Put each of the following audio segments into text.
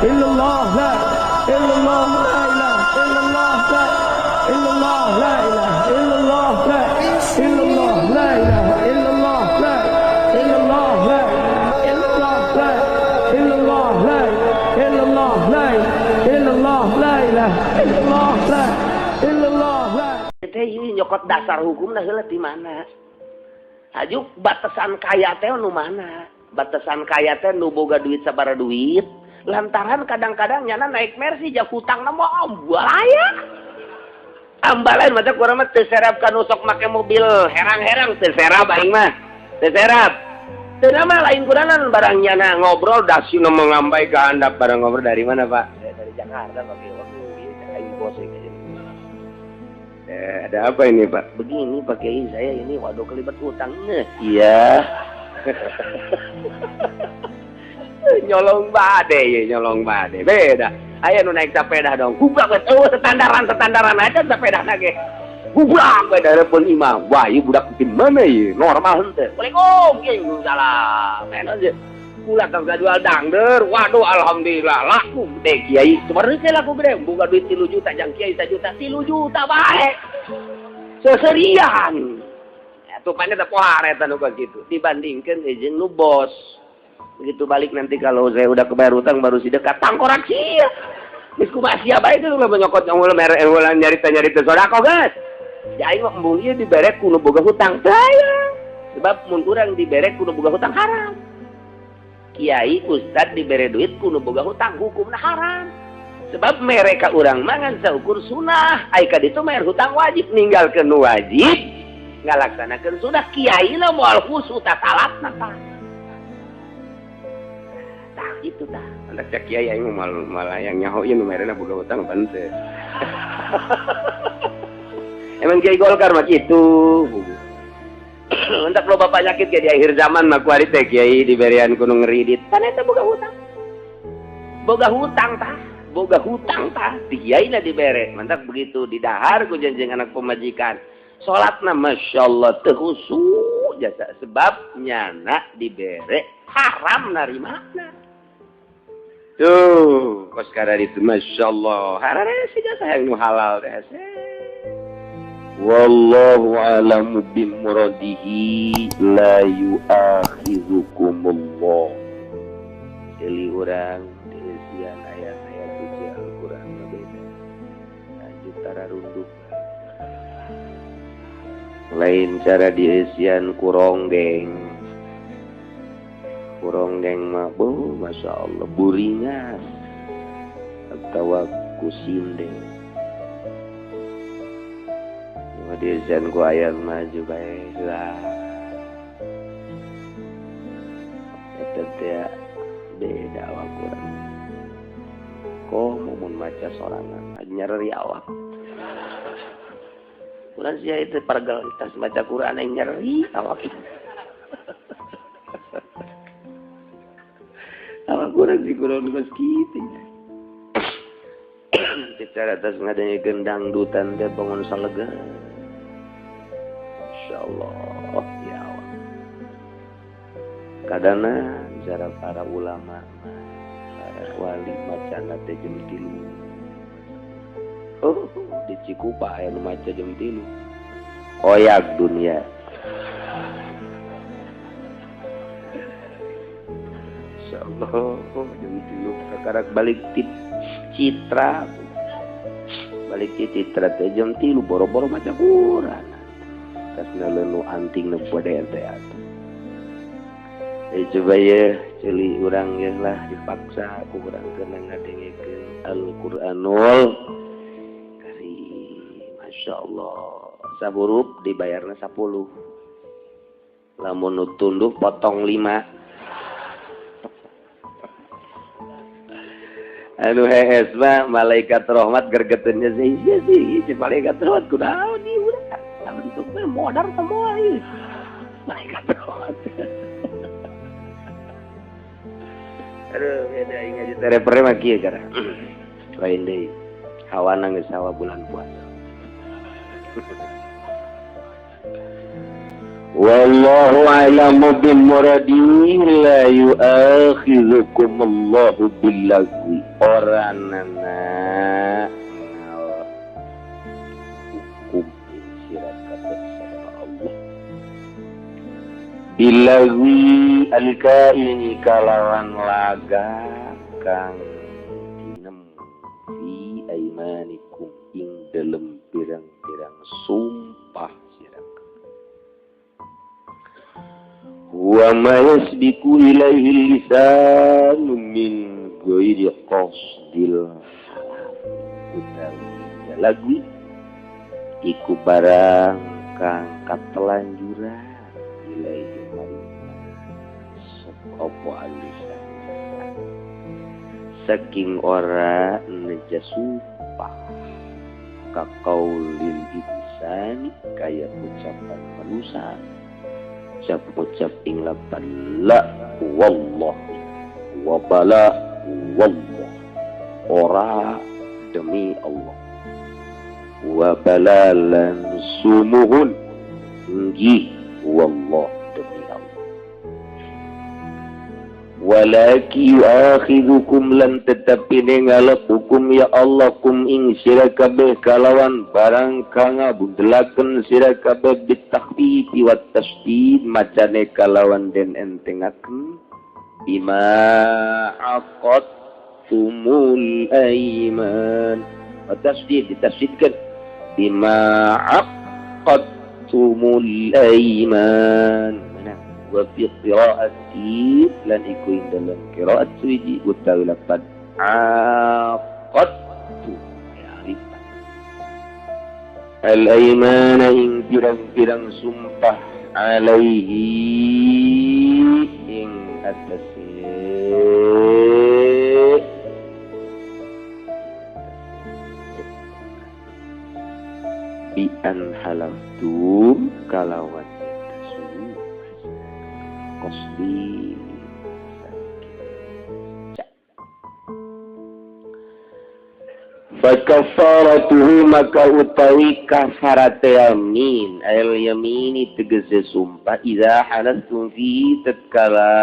illallah, la illallah, la ilaha illallah, la illallah, la ilaha illallah, la illallah, la ilaha illallah, la illallah, la illallah, la illallah, la illallah, la illallah, la ilaha illallah, la illallah, la. Teh nyokot dasar hukum dah heula di mana? Ajuk batasan kaya teh nu mana? Batasan kaya teh nu boga duit sabaraha duit. Lantaran kadang-kadang nyana naik Mercy jak hutang na mah ambalaya. Ambalain mah teh kurang mah teu serap kanu sok make mobil herang-herang teu serap aing mah. Teu serap. Teu mah lain kurangan barang nyana ngobrol dasieuna mengambai ke handap barang ngobrol dari mana, Pak? Dari Jakarta, Pak. Waktu ieu aing bos aja. Ada apa ini, Pak? Begini Pak Kiai, saya ini waduh kelibat hutang. Iya. Nyolong bade ya, nyolong bade. Beda. Aya nu naik sepeda dong. Gubrak standaran aja sepeda nage. Gubrak we darepeun imam. Wah, ieu budak bikin mana ieu? Normal henteu. Assalamualaikum, Kiai. Salam. Enak aja. Kula tang jual dangder. Waduh, alhamdulillah laku gede Kiai. Sebenarnya saya laku gede. Buka duit 3 juta, jang Kiai 1 juta. 3 juta baik. Seserian. Ya, tupanya teh pohar eta nu kitu. Dibandingkeun jeung nu bos. Begitu balik nanti kalau saya udah kebayar utang baru si dekat tangkorak sia. Geus kumaha sia bae teh ulah nyokot ulah nyarita sodako geus. Ya aing mah embung ieu diberek kudu boga hutang. Saya. Sebab mun urang diberek kudu boga hutang haram. Kiai ustad dibere duit kudu boga hutang hukumna haram. Sebab mereka urang mangan saukur sunah ai ka ditu mayar hutang wajib ninggalkeun nu wajib ngalaksanakeun sunah kiai na moal khusus ta salatna tah. Tah kitu tah. Andak cak kiai aing malah yang nyaho ieu nu merena boga hutang pan teu. Emang kiai Golkar mah kitu. Untuk lo bapak nyakit kayak di akhir zaman mah kuari teh kiai diberian kuno ngeridit. Pan eta boga hutang. Boga hutang tah. Boga hutang tah. Di kiai na dibere. Mantap begitu didahar ku janjing anak pemajikan. Salatna masyaallah teu khusyuk jasa sebab nyana dibere haram narimana. Tuh, kos kada itu masyaallah. Harare sih jasa yang nu halal teh. Wallahu a'lamu bimuradihi la yu'akhidhukumullah. Jadi orang diisian ayat-ayat suci Al-Quran berbeda. Lanjut tara runduk. Lain cara diisian kurongdeng. Kurongdeng mah masya Allah buringas atau kusindeng. Dirjan ku ayat maju baiklah. Eta teh beda awak urang. Kok mun maca sorangan nyeri awak. Urang sia itu pargal tas maca Quran yang nyeri awak. Awak urang di Quran geus kitu. Secara atas ngadanya gendang dutan teh bangun salega. Insyaallah ya Allah. Kadana cara para ulama para wali macana teh jam 3. Oh, di Cikupa aya nu maca jam 3. Oyak dunia. Insyaallah jam 3 kakarak balik tip Citra. Balik Citra teh jam 3 boro-boro maca Quran. Kasna lenu anting nu podean teh atuh. Coba ya celi urang ya lah dipaksa ku urang kena ngadengekeun Al-Qur'anul Karim. Masyaallah. Saburup dibayarna 10. Lamun nu tunduk potong 5. Anu hees mah malaikat rahmat gergeteunnya sih malaikat rahmat kunaon ieu urang. Bentuknya modar semua ini. Malaikat rahmat. Aduh, beda ingat aja terepere mah kieu gara. Lain deui. Hawana geus hawa bulan puasa. Wallahu a'lamu bimuradi la yu'akhidhukum Allahu billagwi oranana hukum sira kabeh sarta Allah billagwi alkaini kalawan laga kang dinem fi aimanikum ing dalem pirang-pirang sumpah wa ma yasbiqu ilaihi lisanu min ghairi qasdil utawi lagi iku barang kang katelanjuran ilaihi sapa alisan saking ora nejasumpah kaqaulil insani kaya ucapan manusia ucap ing lapan la wallah wa bala wallah ora demi Allah wa balalan sumuhun nggih wallah demi Allah walaki yu'akhidhukum lan tetapi ngalap hukum ya Allah kum ing sira kabeh kalawan barang kang ngabundelaken sira kabeh bitakhfifi wat tasdid macane kalawan den entengaken bima aqadtumul aiman wat tasdid ditasdidkan bima aqadtumul aiman wa fi qiraati lan iku ing dalam qiraat suwiji utawi lapan aqadtu ya lipat al aymana ing pirang-pirang sumpah alaihi ing atase bi an halaftum kalawan qasdi fakafaratuhu maka utawi kafarate yamin al yamini tegese sumpah idza halastum fi tatkala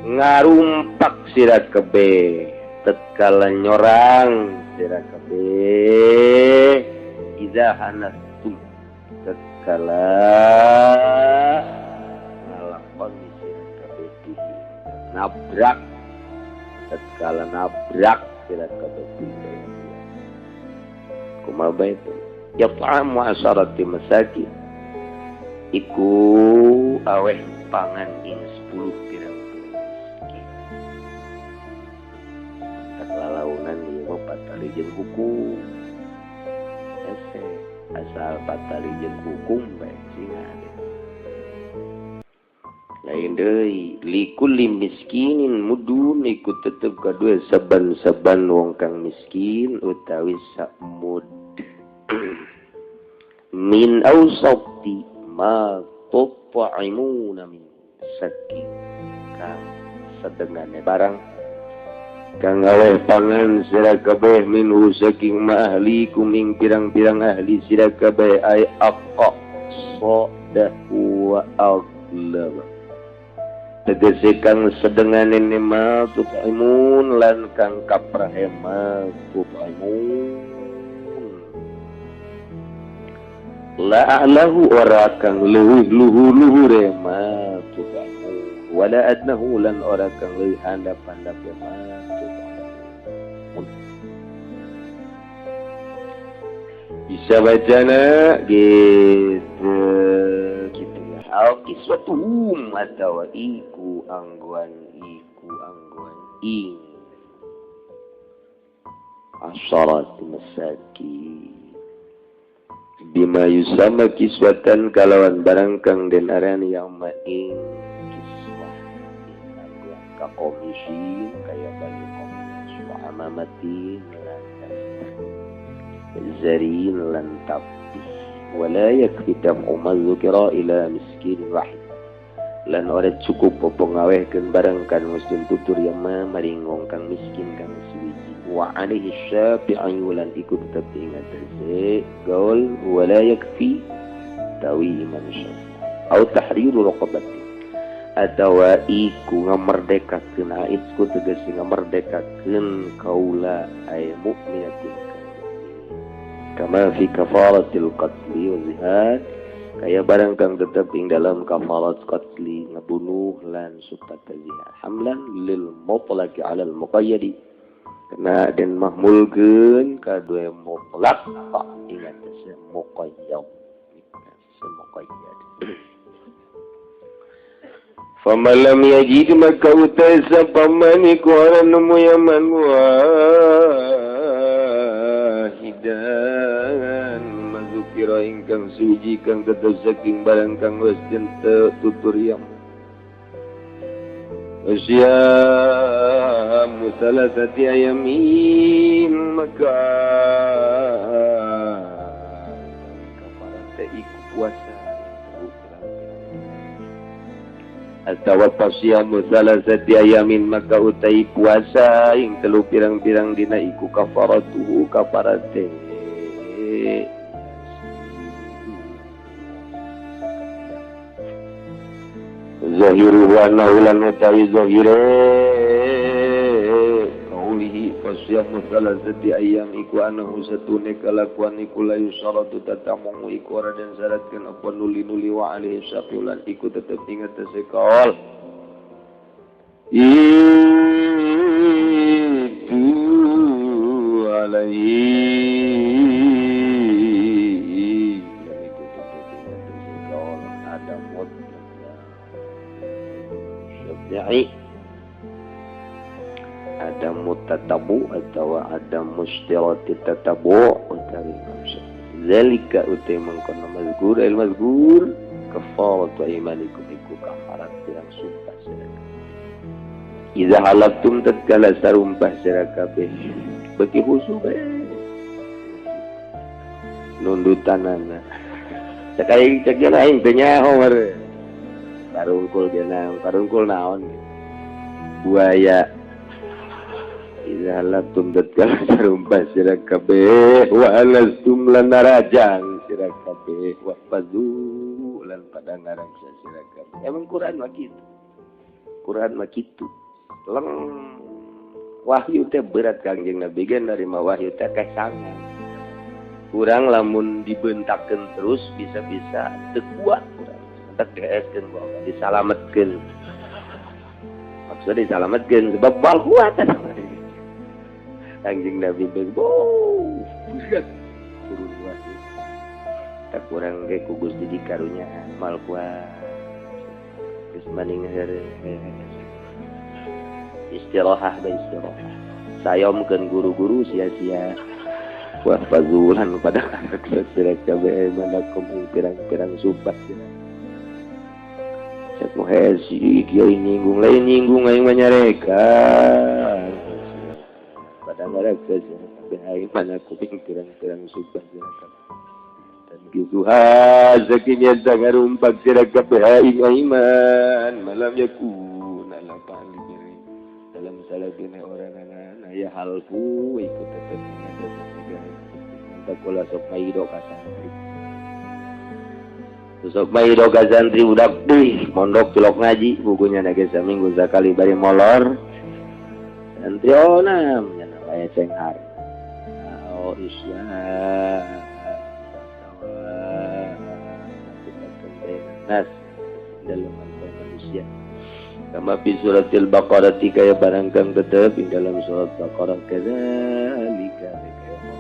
ngarumpak sira kabeh tatkala nyorang sira kabeh idza halastum kala ngalakon sira kabeh nabrak tatkala nabrak sira kabeh kumaha itu ya ta'am wa asharati masakin iku aweh pangan ing 10 pirang-pirang miskin takalaunan ieu mah patali jeung hukum asal patali jeung hukum bae singa lain deui likulli miskinin mudun iku tetep kadue saban-saban wong kang miskin utawi sak mud min ausati ma tut'imuna min saking kang sedengane barang kang aweh pangan sira kabeh minhu saking ma ahli kuming pirang-pirang ahli sira kabeh ay aqqa sadahu wa aghlaba tegese kang sedengane ma tut'imun lan kang kaprahe ma tut'imun la'alahu ora kang luhur-luhur ma tut'imun wala adnahu lan ora kang leuwih handap-handap ma bisa bacana gitu ya al-kiswatuhum atau iku angguan ing asyarat masakin bima yusama kiswatan kalawan barang kang den arani yang ing kiswah angguan kakomisi kaya bali komisi wa amamati zarin lan tapih wala yakfi dam'u mazukira ila miskin wahid lan ora cukup apa ngawehkeun barang kan mustun tutur yang maring wong kang miskin kang suwiji wa alaihi syafi'i lan iku tetep ingat se gaul wala yakfi tawi imam syafi'i au tahriru raqabati atawa iku ngamerdekakeun aitku tegas ngamerdekakeun kaula ay mukminatin kama fi kafaratil qatli wa zihad kaya barang kang tetep ing dalam kafarat qatli ngebunuh lan supat zihad hamlan lil mutlaqi ala al muqayyadi kena dan mahmulkeun kadue mutlaq ingat se muqayyad Famalam yajid maka utai sapamani kuaran nemu yaman wahidan mazukira ingkang suji kang tetep saking barang kang wis jente tutur yang Asyam salasati ayamin maka kafarate iku puasa atawa pasyamu salasati ayamin maka utai puasa ing telu pirang-pirang dina iku kafaratuhu kafarate zahiru wa naulan utawi zahire kaulihi pasyamu salasati ayam iku anahu satune kalakuan iku layu syaratu tatamu iku ora dan syaratkan apa nuli-nuli wa alaihi syafiulan iku tetep ingat sekal itu alaihi iku tetep ingat sekal ada mod syafi'i ada mutatabu atau ada mustirati tatabu utawi zalika utai mangkono mazkur al mazkur kafaratu aymanikum iku kafarat yang sumpah sira idza halaftum tatkala sarumpah sira kabeh beki khusus nundutanana sakai cek aing teh nyaho mare karungkul genang karungkul naon buaya idza halaftum tatkala sarumpah sira kabeh wa alastum lan narajang sira kabeh wa fadhu lan pada ngaraksa sira kabeh emang Quran mah kitu leng wahyu teh berat Kangjeng Nabi gen dari wahyu teh kesangan kurang lamun dibentakeun terus bisa-bisa teu kuat kurang entek dieskeun bawa disalametkeun maksudnya disalametkeun sebab bal kuat Kangjeng Nabi berat turun wahyu tak kurang ge ku Gusti dikarunya mal kuat geus maning istirahat sayomkeun guru-guru sia-sia wah fazulan pada anak sira kabeh manakum pirang-pirang subat cek moh hesi kieu nyinggung lain nyinggung aing manyarekan pada ngaraksa sira kabeh aing manakum pirang-pirang subat sira kabeh dan gitu hazakinya sangarumpak sira kabeh aing iman malam yakun ala pali dalam salah dina orang anak ya halku ikut tetap ada tak kula sok maido ka santri sok maido ka santri udah deh mondok cilok ngaji bukunya nage saminggu sakali bari molor santri onam nya aya cenghar oh isya nas dalam manusia kama fi suratil baqarah kaya barang kang tetep ing dalam surat baqarah kadzalika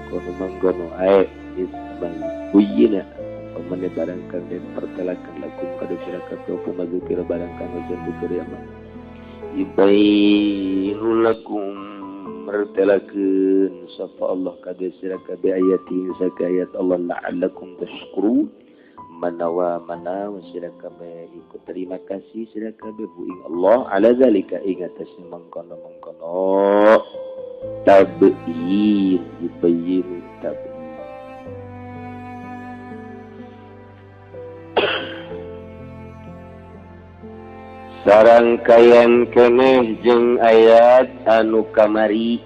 kaya mangkono ayat isbal buyina pamane barang kang den pertelakan lakum kada sira kabeh apa mazukira barang kang den tutur ya ibainu lakum mertelakeun sapa Allah kada sira kabeh ayatin sakayat Allah la'allakum tashkurun manawa sira kabeh ikut terima kasih sira kabeh bu ing Allah ala zalika ing atas mangkono tabiin ibayin tabiin sarangkayan keneh jeung ayat anu kamari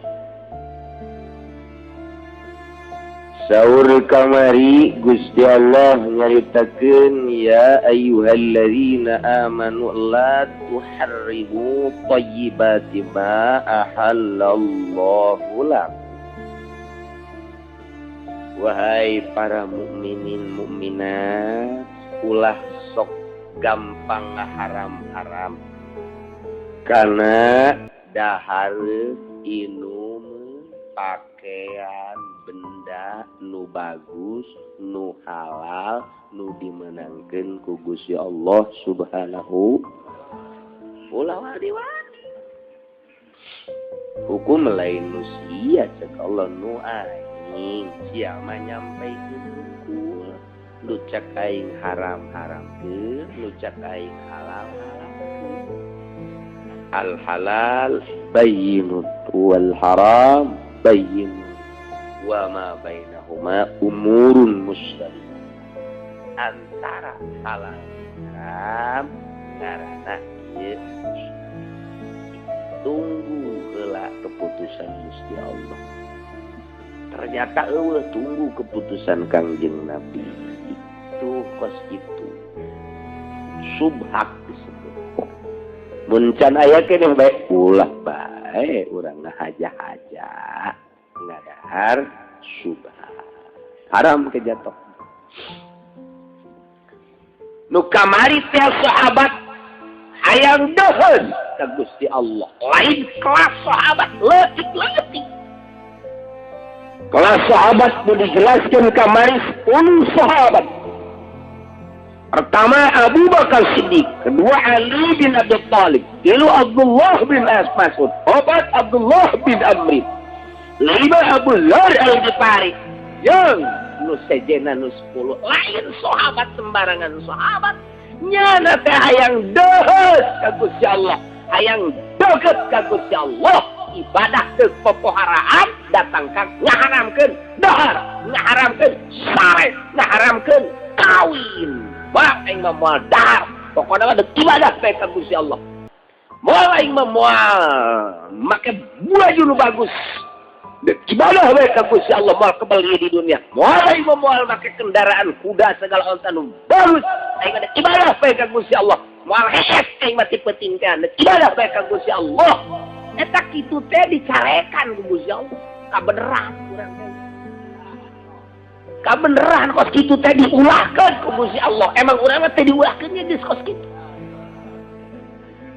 Saur kamari Gusti Allah nyaritakeun ya ayyuhalladzina amanu la tuharrimu thayyibati ma ahallallahu lakum. Wahai para mukminin mukminat, ulah sok gampang haram-haram karena dahar inum pakaian benda nu bagus nu halal nu dimenangkeun ku Gusti Allah Subhanahu ulah wadi-wadi hukum lain nu sia cek Allah nu aing sia mah nyampaikeun hukum nu cek aing haram-haramkeun nu cek aing halal-halalkeun. Al halal bayyinun wal haram bayyinun wa ma bainahuma umurun mustabihah. Antara halal haram ngaranna ieu tunggu heula keputusan Gusti Allah. Ternyata eueuh tunggu keputusan Kangjeng Nabi. Itu kos itu. Subhak disebut. Muncan aya keneh bae ulah bae urang ngahaja-haja. Ngadahar subhan haram kejatuh nu kamari teh sahabat hayang deuheun ka Gusti Allah lain kelas sahabat leutik-leutik kelas sahabat nu dijelaskeun kamari 10 sahabat. Pertama Abu Bakar Siddiq, kedua Ali bin Abi Thalib, tilu Abdullah bin Mas'ud, opat Abdullah bin Amr, lima Abu Dzar Al-Ghifari, yang nu sejena nu 10 lain sahabat sembarangan sahabat nyana teh hayang deuheut ka Gusti Allah, hayang deukeut ka Gusti Allah, ibadah teu pepoharaan datang ka ngaharamkeun dahar, ngaharamkeun sare, ngaharamkeun kawin. Wah, aing mah moal dahar. Pokona mah ibadah bae ka Gusti Allah. Moal aing mah moal make baju nu bagus. Ibadah bae ka Gusti Allah moal kebeli di dunia. Moal aing mah moal make kendaraan kuda segala onta nu bagus. Aing ada ibadah bae ka Gusti Allah. Moal hees aing mah tipe-tipe ibadah bae ka Gusti Allah. Eta kitu teh dicarekan ku Gusti Allah. Kabeneran urang teh. Kabeneran kos kitu teh diulahkeun ku Gusti Allah. Emang urang teh diulahkeun nya geus kos kitu.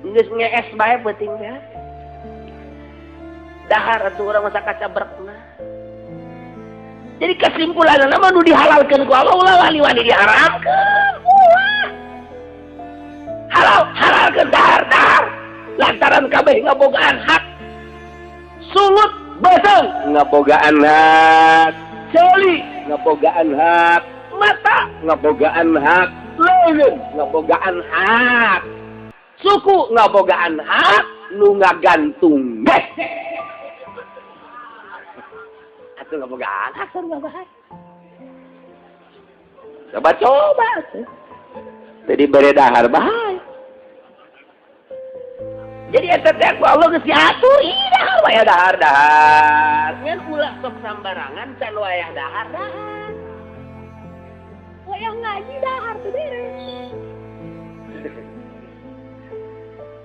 Geus ngees bae penting teh. Dahar atuh urang masa kaca berekna. Jadi kesimpulanna mah nu dihalalkeun ku Allah ulah wani-wani diharamkeun. Ulah. Halalkeun dahar. Lantaran kabeh ngabogaan hak. Sulut beuseuh ngabogaan hak. Celi ngabogaan hak, mata ngabogaan hak, leungeun ngabogaan hak, suku ngabogaan hak, nu ngagantung deh. Atuh ngabogaan hak sareng ngabogaan. Coba. Jadi bere dahar bahaya. Jadi eta teh ku Allah geus diatur ida waya dahar. Ngan ulah sok sambarangan can wayah dahar. Wayah ngaji dahar teh beres.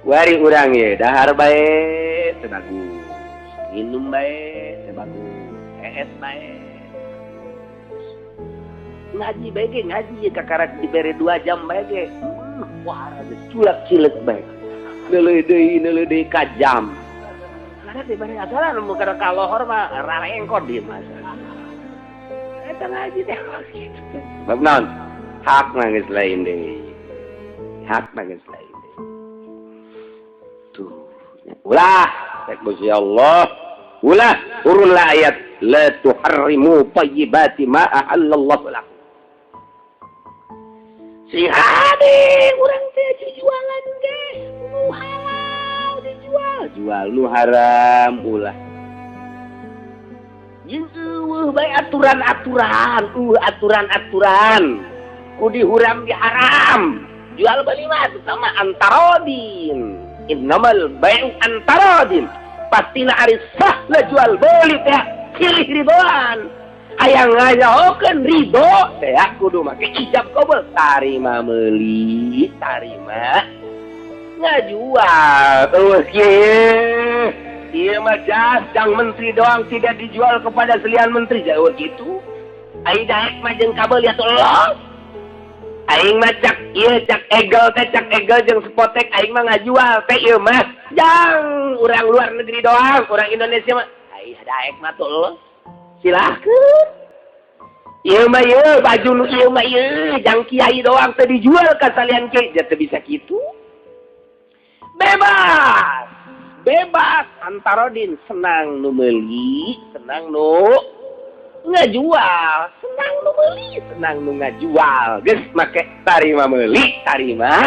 Wari urang ye dahar bae teu bagus. Minum bae teu bagus. Es bae. Ngaji bae ge ngaji ye kakarak dibere 2 jam bae ge. Wah, culak-cileuk bae. Neuleuh ka jam. Karena di bari asalan mun kada kalohor mah rarengkot dieu mah. Eta ngaji teh kitu. Bab naon? Hakna geus lain deui. Hakna geus lain deui. Tuh. Ulah, tek Gusti Allah. Ulah urun la ayat la tuharrimu thayyibati ma ahallallahu lakum. Si hade urang teh jualan teh. Halal dijual nu haram ulah jeung eueuh bae aturan-aturan ku dihuram di haram jual beli mah sama antarodin innamal bai'u antarodin pastina ari sah la jual beli teh silih ridwan aya ngayaokeun ridho teh kudu make ijab qabul tarima meuli tarima ngajual terus kieu ieu mah jang menteri doang tidak dijual kepada selian menteri jauh gitu ai daek mah jeung kabel ya tolong aing mah cak egel jeung spotek aing mah ngajual teh ieu mah jang urang luar negeri doang urang Indonesia mah ai daek mah tolong silahkan ieu mah ieu baju nu ieu mah ieu jang kiai doang teu dijual ka salian kiai teu bisa kitu bebas antarodin senang nu meuli senang nu ngajual senang nu meuli senang nu ngajual geus make tarima meuli tarima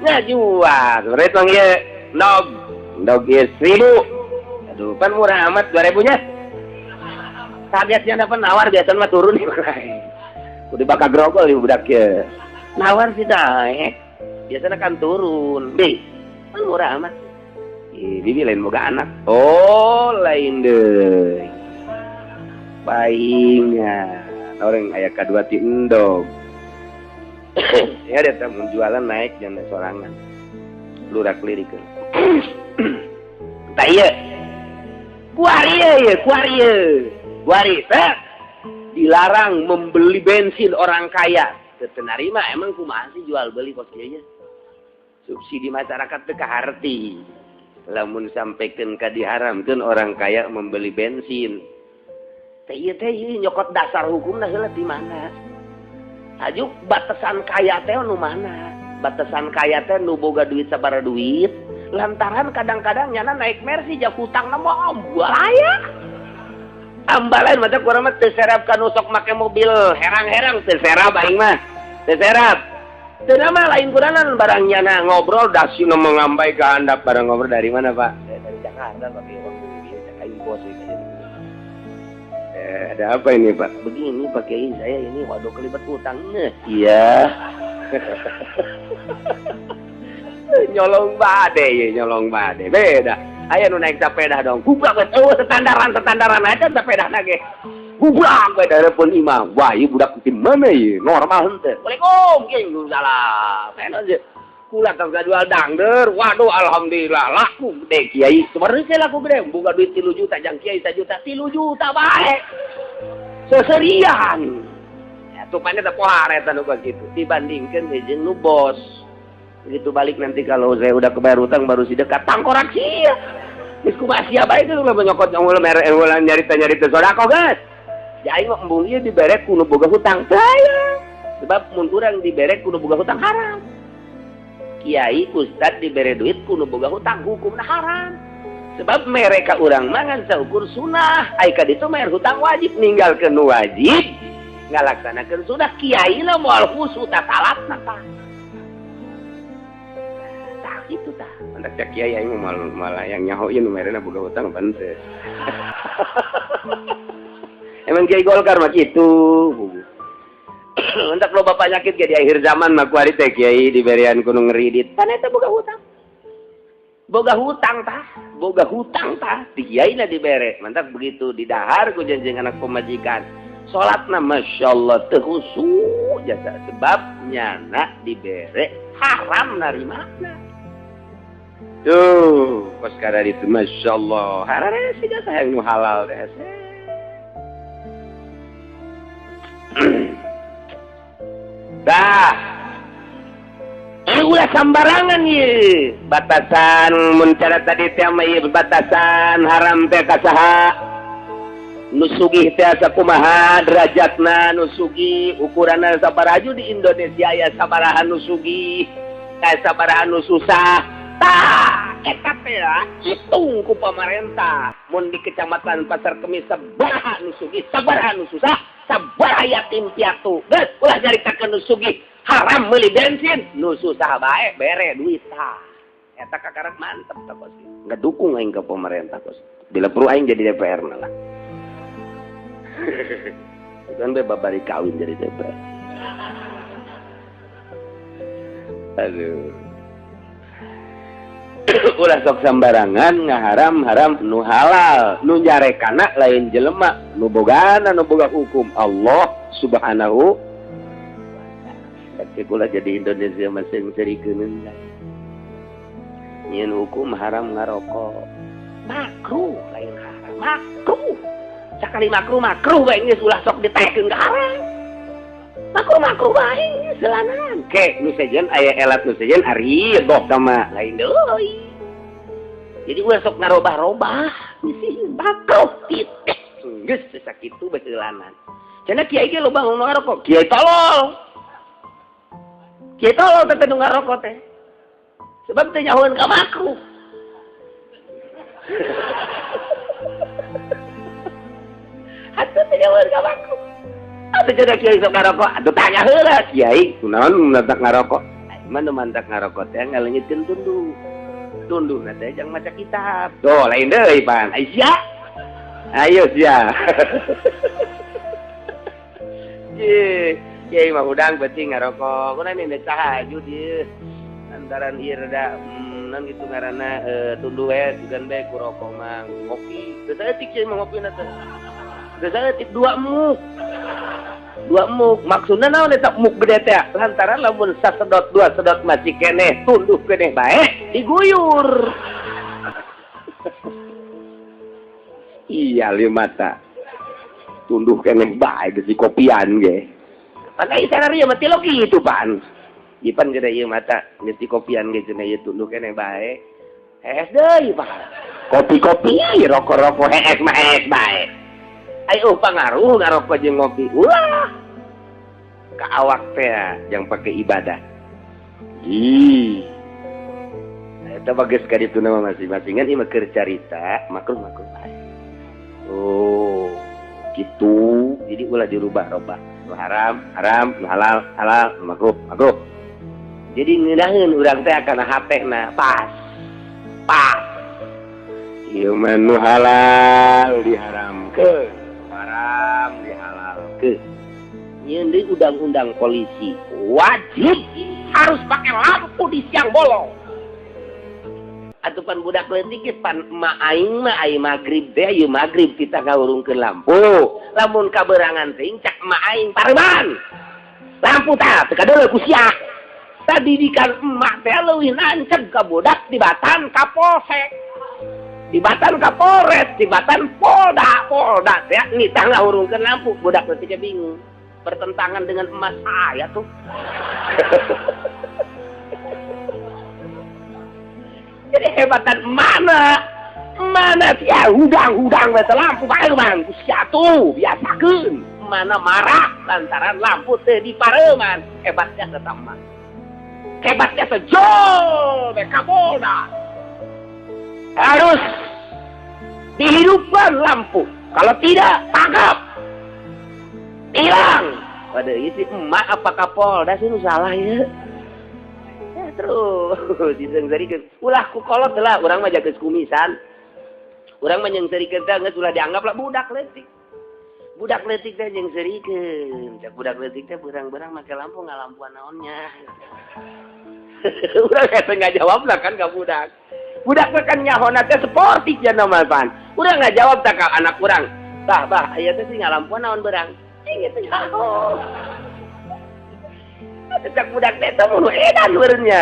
ngajual berarti mah ieu nog ieu 1000 aduh pan murah amat 2000 nya biasanya dapat nawar biasanya mah turun nih udah bakal grogol di budak ya nawar sih naik biasanya kan turun deh kan murah amat bibi lain boga anak oh lain deh bayinya orang ayah kedua ti endog ya dia tamu jualan naik jangan sorangan lurak lirik tak iya kuaria Warita dilarang membeli bensin orang kaya. Ternerima emang kumaha sih jual beli kos kieu nya. Subsidi masyarakat teu kaharti. Lamun sampekeun ka diharamkeun orang kaya membeli bensin. Teh ieu nyokot dasar hukumna heula di mana? Hajuk batasan kaya teh nu mana? Batasan kaya teh nu boga duit sabaraha duit. Lantaran kadang-kadang nyana naik Mercy jak hutangna mah aya. Ambalan mata kurang mah terserap kan usok make mobil herang-herang terserap aing mah terserap teu mah lain kuranan barangnya na ngobrol dasi nu mengambai ke handap barang ngobrol dari mana Pak dari Jakarta Pak waktu ini aing bos ada apa ini Pak begini pakai saya ini waduh kelibet utang iya nyolong bade beda aya nu naik sepeda dong gublak we standaran aja sepeda nage gublak we darepeun imam wah ieu budak di mana ieu normal henteu Assalamualaikum king salam enak aja kula tong jual dangder waduh alhamdulillah laku gede kiai sebenarnya laku gede boga duit 3 juta jang kiai 1 juta 3 juta bae seserian ya tupanya teh pohar eta nu kitu dibandingkeun jeung nu bos begitu balik nanti kalau saya udah kebayar utang baru si dekat tangkorak sih geus kumaha sia bae teh ulah nyokot ulah nyarita sodako guys ya aing mah embung ieu diberek kudu boga hutang saya sebab mun urang diberek kudu boga hutang haram kiai ustad dibere duit kudu boga hutang hukumna haram sebab mereka urang mangan saukur sunah ai ka ditu mayar hutang wajib ninggalkeun nu wajib ngalaksanakeun sunah kiai na moal khusus ta salatna tah itu tah andak cak kiai aing malah yang nyahoin merena boga hutang bante emang kiai Golkar mah kitu andak loba panyakit ge di akhir zaman mah kuari teh kiai diberian kudu ngeridit pan eta boga hutang tah di kiai na dibere mantap begitu didahar ku janjing anak pemajikan salatna masyaallah teu khusyuk jasa sebab nyana dibere haram narimana tuh, pas kada itu, masya Allah, harare sih jasa yang halal deh. Dah, ulah sembarangan ye, batasan mencara tadi tema ye batasan haram teh kasaha, nusugi teh sakumaha derajatna nusugi ukuranna sabaraju di Indonesia ya sabaraha nusugi, sabaraha nu susah. Eta teh hitung ku pemerintah mun di kecamatan Pasar Kemis sabaraha nu sugih sabaraha nu susah sabaraha yatim piatu geus ulah nyaritakeun nu sugih haram meuli bensin nu susah bae bere duit tah eta kakarak mantep tah bos ngedukung aing ke pemerintah bos bila perlu aing jadi DPR lah kan be babari kawin jadi DPR aduh ulah sok sambarangan ngaharam-haram nu halal nu nyarekana lain jelema nu bogana nu boga hukum Allah subhanahu tapi kula jadi Indonesia masing serikeun nyeun hukum haram ngarokok makruh lain haram makruh sakali makruh bae geus ulah sok ditekeun ka haram makruh bae selanan ke nu sejen aya elat nu sejen ari bok sama lain deui jadi ulah sok ngarobah-robah misi makruh titik geus sakitu bae selanan cenah kiai ge loba nu ngarokok kiai tolol teh nu ngarokok teh sebab teh nyahoeun ka makruh atuh teh nyahoeun ka makruh atuh cenah kiai sok ngarokok atuh tanya heula kiai kunaon mantak ngarokok mana mantak ngarokok teh ngaleungitkeun tunduh na teh jang maca kitab tuh lain deui pan aisyah ayo sia kiai mah udang penting ngarokok kuna ini tahajud ieu antaran ieu rada nan gitu ngaranna tunduh we sugan bae ku rokok mah ngopi teu saeutik kiai mah ngopina teh teu saeutik dua muk maksudna naon eta muk gede teh lantaran lamun sasedot dua sedot masih keneh tunduh keneh bae diguyur iya limata tunduh keneh bae geus kopian ge pakai sanario mati lo gitu pan ipan gede ieu mata geus kopian ge cenah ieu tunduh keneh bae hees deui pan kopi-kopi rokok-rokok hees mah hees bae ayo pangaruh ngarokok jeung ngopi wah ka awak teh yang pakai ibadah eta bagus ka ditu nama masing-masingan ieu mah keur carita makruh bae oh gitu jadi ulah dirubah-rubah nu haram nu halal nu makruh jadi ngeunaheun urang teh kana hatena pas ieu mah nu halal diharamkeun haram dihalalkeun nyeun deui undang-undang polisi wajib harus pakai lampu di siang bolong atupan budak leutik ge pan emak aing mah aya magrib teh ieu magrib kita ngawurungkeun lampu lamun kaberangan teh cak emak aing pareman lampu tah teu kadeuleu ku sia tadidikan emak teh leuwih nancep ka budak tibatan ka polsek tibatan ka Polres tibatan Polda teh nitah ngawurungkeun lampu budak leutik bingung bertentangan dengan emas saya tuh jadi hebatan mana sia hudang we lampu pareman ku sia tuh biasakeun mana marah lantaran lampu teu dipareman hebatnya tetap mah hebatnya sejol be Kapolda harus dihidupkan lampu kalau tidak tangkap hilang waduh isi emak apa Kapolda sih nu salah ya terus disengsarikeun ulah ku kolot lah urang mah jageus kumisan urang mah nyengsarikeun teh geus ulah dianggap lah budak leutik teh nyengsarikeun cak budak leutik teh beurang-beurang make lampu ngalampuan naonnya urang eta ngajawab lah kan ka budak mah kan nyahona teh sportif ya nama pan urang ngajawab tah ka anak urang tah bah aya teh sih ngalampuan naon beurang gitu nyaho cak budak teh teh nu edan beurnya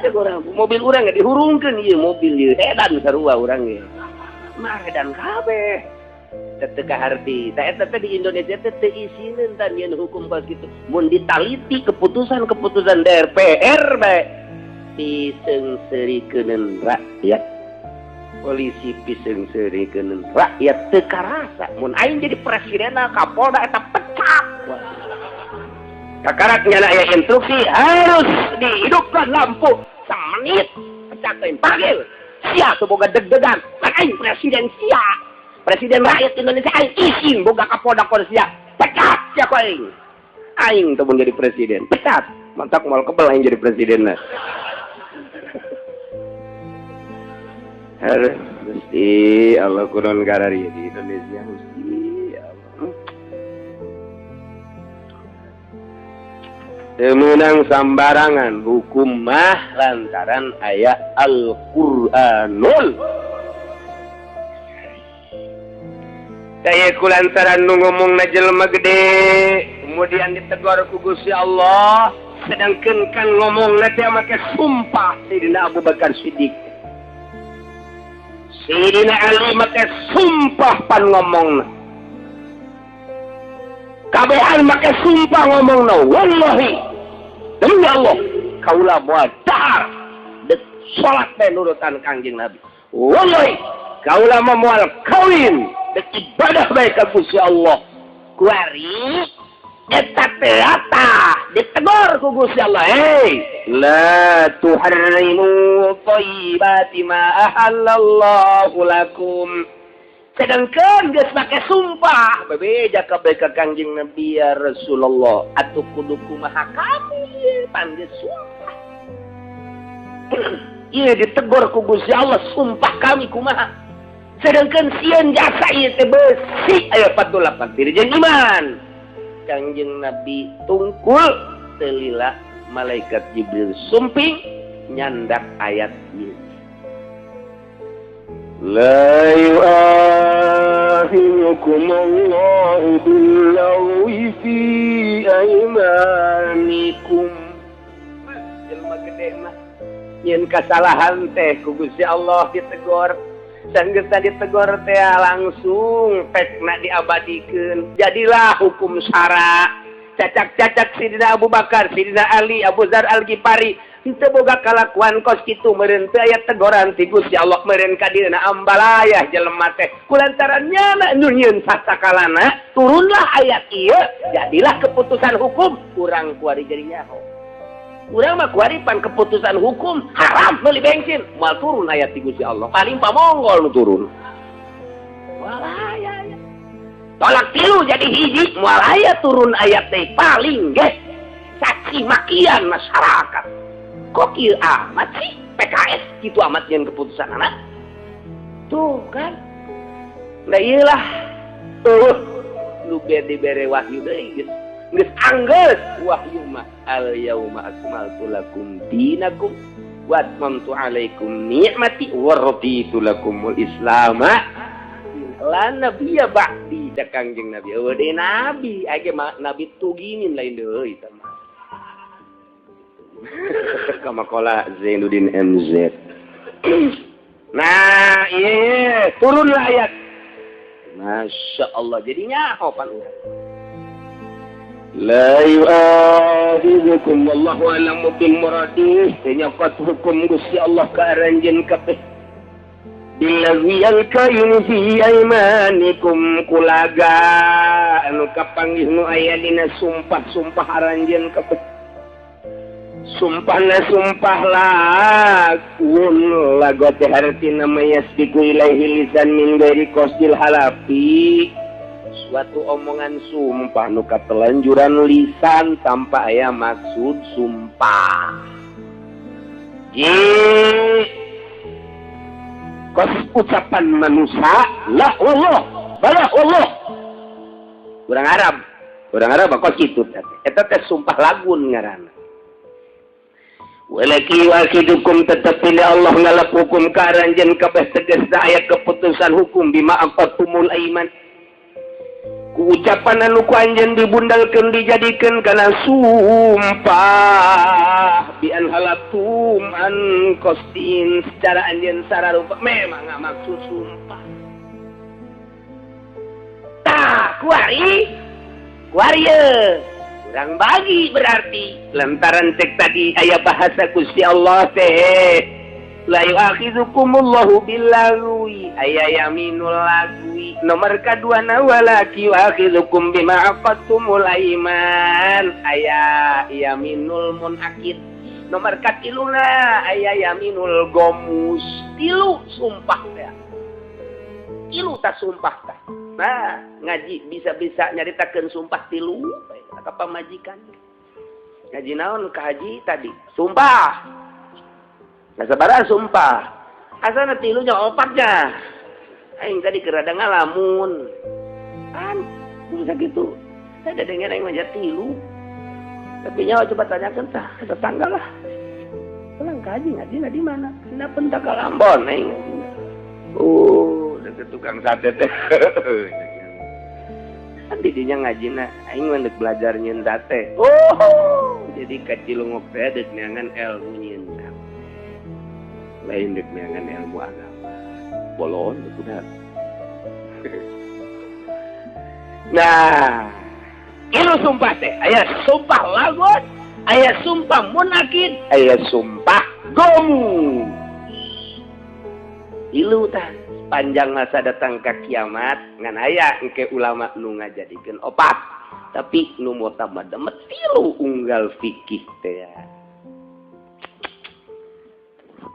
ada urang mobil urang ge dihurungkeun ieu mobil ieu edan sarua urang ge mah edan kabeh teu kaharti tah eta teh di Indonesia teh teu isieun tah nyeun hukum kos kitu mun ditaliti keputusan DPR bae diseungseureukeuneun rakyat polisi piseungseureukeuneun rakyat teu karasa mun aing jadi presidenna Kapolda eta pecat kakaraknya aya instruksi harus dihidupkan lampu semenit pecat teh panggil sia teu boga deg-degan kan aing presiden sia presiden rakyat Indonesia aing izin boga Kapolda kos sia pecat sia ku aing teu jadi presiden pecat mantap moal kebal aing jadi presidenna harus mesti Allah kurang garari di Indonesia mesti Allah temenang sambarangan hukum mah lantaran ayat Al-Qur'anul. Kayak kulantaran nu ngomong na jelema gede, kemudian ditegur ku Gusti Allah, sedangkan kan ngomong na teh make sumpah Sayyidina Abu Bakar Siddiq. Sayyidina Ali make sumpah pan ngomongna. Kabehan make sumpah ngomongna, wallahi demi Allah kaula moal dahar dek salat teh nurutan Kangjeng Nabi. Wallahi kaula moal kawin dek ibadah bae ka Gusti Allah. Kuari eta teh ditegur ku Gusti Allah, hei la tuharrimu thayyibati ma ahallallahu lakum. Sedangkan geus make sumpah bebeja kabeh ka Kangjeng Nabi ya Rasulullah atuh kudu kumaha kami pan geus sumpah. Ieu ditegur ku Gusti Allah sumpah kami kumaha. Sedangkan sieun jasa ieu teh beusi aya 48 dirjen iman. Kangjeng Nabi tungkul teu lila malaikat Jibril sumping nyandak ayat ieu. La yu'akhirukum Allahu bil-lagwi fi aymanikum. Jelema gede mah nyeun kasalahan teh ku Gusti Allah ditegur. Sanggeus ditegur teh langsung pekna diabadikeun. Jadilah hukum syara. Cacak-cacak Sidina Abu Bakar, Sidina Ali, Abu Dzar Al-Ghifari henteu boga kalakuan kos kitu meureun teu aya teguran ti Gusti Allah meureun ka dirina ambalayah jelema teh. Kulantaran nyana nu nyieun sasakalana turunlah ayat ieu, jadilah keputusan hukum urang kuari jadi nyaho. Urang mah kuari pan keputusan hukum haram meuli bensin, moal turun ayat ti Gusti Allah. Paling pamonggol nu turun. Walaya. Tolak tilu jadi hiji moal aya turun ayat teh paling ge caci makian masyarakat. Kok kieu amat sih PKS kitu amat nyeun keputusan anak. Tuh kan. Da ieu lah. Lu dibere wahyu deui geus. Geus anggeus wahyu mah al yauma akmaltu lakum dinakum wa atmamtu alaikum ni'mati wa raditu lakumul islama lan nabi ya ba'di da Kangjeng Nabi. Eueuh nabi age nabi tuginin lain deui tah mah. Kamakola Zainuddin MZ. Nah, iya turunlah ayat. Masya Allah jadinya apa urang. La yu'akhidhukum wallahu a'lamu bil muradih. Nyokot hukum Gusti Allah ka aranjeun kabeh. Billahi al-kayin fi aymanikum kulaga anu kapanggih nu aya dina sumpah-sumpah aranjeun kabeh. Sumpahna sumpah lakun lagot hartina mayasbiku ilaihi lisan min ghairi qasdil halafi. Suatu omongan sumpah nu katelanjuran lisan tanpa aya maksud sumpah. Kos ucapan manusia la wallah bala wallah. Urang Arab kos kitu teh. Eta teh sumpah lagun ngaranna. Walaki wakidukum tetep pilih Allah ngalap hukum karanjen kabeh tegasna aya keputusan hukum bima aqatumul aiman. Ku ucapan anu ku anjeun dibundalkeun dijadikeun kana sumpah bi an halatum an qastin secara anjeun sararupa memang maksud sumpah. Tah kuari urang bagi berarti lantaran cek tadi aya bahasa Gusti Allah teh la yu'akhidhukumullahu billagwi aya yaminul lagwi nomor kaduana walaki yu'akhidhukum bima aqadtumul aiman aya yaminul munakid nomor katiluna aya yaminul gomus tilu sumpah teh tilu ta sumpah teh. Nah ngaji bisa-bisa nyaritakeun sumpah tilu ka pamajikan. Ngaji naon ka haji tadi sumpah. Nah sabaraha sumpah. Asana tilunya opatnya. Aing tadi kerada ngalamun. Kan bisa gitu. Saya denger aing mah tilu. Tapi nyawa coba tanyakan tah tetangga lah. Pulang kaji ngaji di mana? Kena pentak Ambon nih. Oh, deket tukang sate teh. Nanti dinya ngaji na, aing mendek belajar nyeun sate. Oh, jadi kacilungok teh dek neangan ilmu nyeun sate. Lain dek neangan ilmu agama. Bolon udah. Nah, itu sumpah teh. Aya sumpah lagun, aya sumpah munakid, aya sumpah gomu. Ilu tah panjang masa datang ke kiamat ngan aya engke ulama nu ngajadikeun opat. Tapi nu mutamad tilu unggal fikih teh.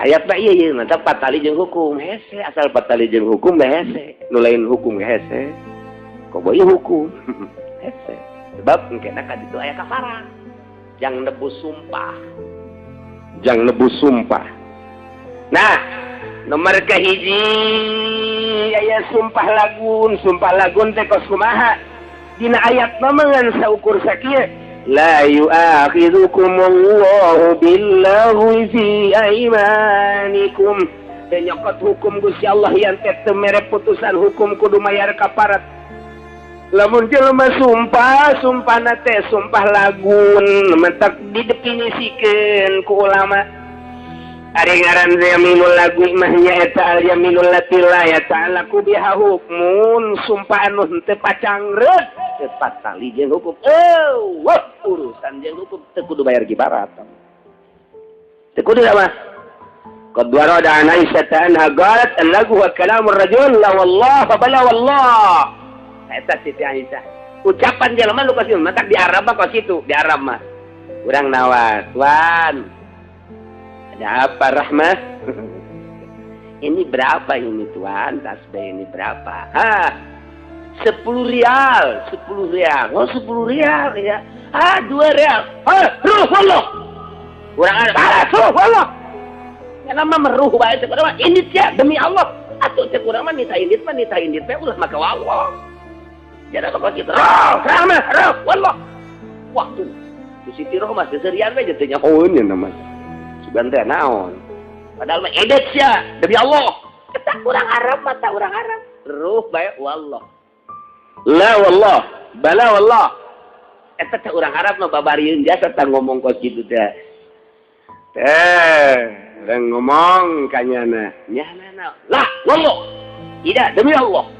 Ayat na ieu mah patali jeung hukum hese, asal patali jeung hukum hese. Nu lain hukum hese. Koboy hukum. Hese. Sebab engkena ka ditu aya kafarah. Jang nebus sumpah. Jang nebus sumpah. Nah, nomor kahiji aya sumpah lagun teh kos kumaha? Dina ayat mah saukur sakieu. La yu'akhidhukumullahu billaghwi fi aymanikum. Dan nyokot hukum Gusti Allah yang teh teu mere putusan hukum kudu mayar kafarat. Lamun jelema sumpahna teh sumpah lagun, mentak didefinisikeun ku ulama. Ari ngaran yaminul lagu mah nyaeta al yaminul lati la yata'allaqu biha hukmun, sumpah anu teu pacangreut, teu patali jeung hukum. Urusan jeung hukum teu kudu bayar kibarat. Teu kudu mah. Qad warada an Aisyah anha qalat an-lagu wa kalamur rajul la wallah fa bala wallah. Eta Siti Aisyah. Ucapan jelema lu kasih mentak di Arab mah kos kitu, di Arab mah. Urang nawas, Wan. Ada apa Rahmah? Ini berapa ini Tuan? Tasbih ini berapa? 10 rial. 10 rial. Oh 10 rial ya. 2 rial. Ruh Allah. Kurang ada. Ruh Allah. Ya nama meruh bae teh kurang mah indit ya demi Allah. Atuh teh kurang mah nita indit teh ulah maka Allah. Jadi apa kita? Rahmah. Ruh Allah. Waktu. Ku Siti Rohmah seserian we teh nyahoeun ya namanya. Bantah naon. Padahal mah edet sia demi Allah. Kita kurang Arab mata orang Arab. Ruh bae wallah. La wallah, bala wallah. Eta teh urang Arab mah babarieun jasa tah ngomong kos kitu teh. Urang ngomong kanyana. Nyana. Lah wallah. Tidak demi Allah.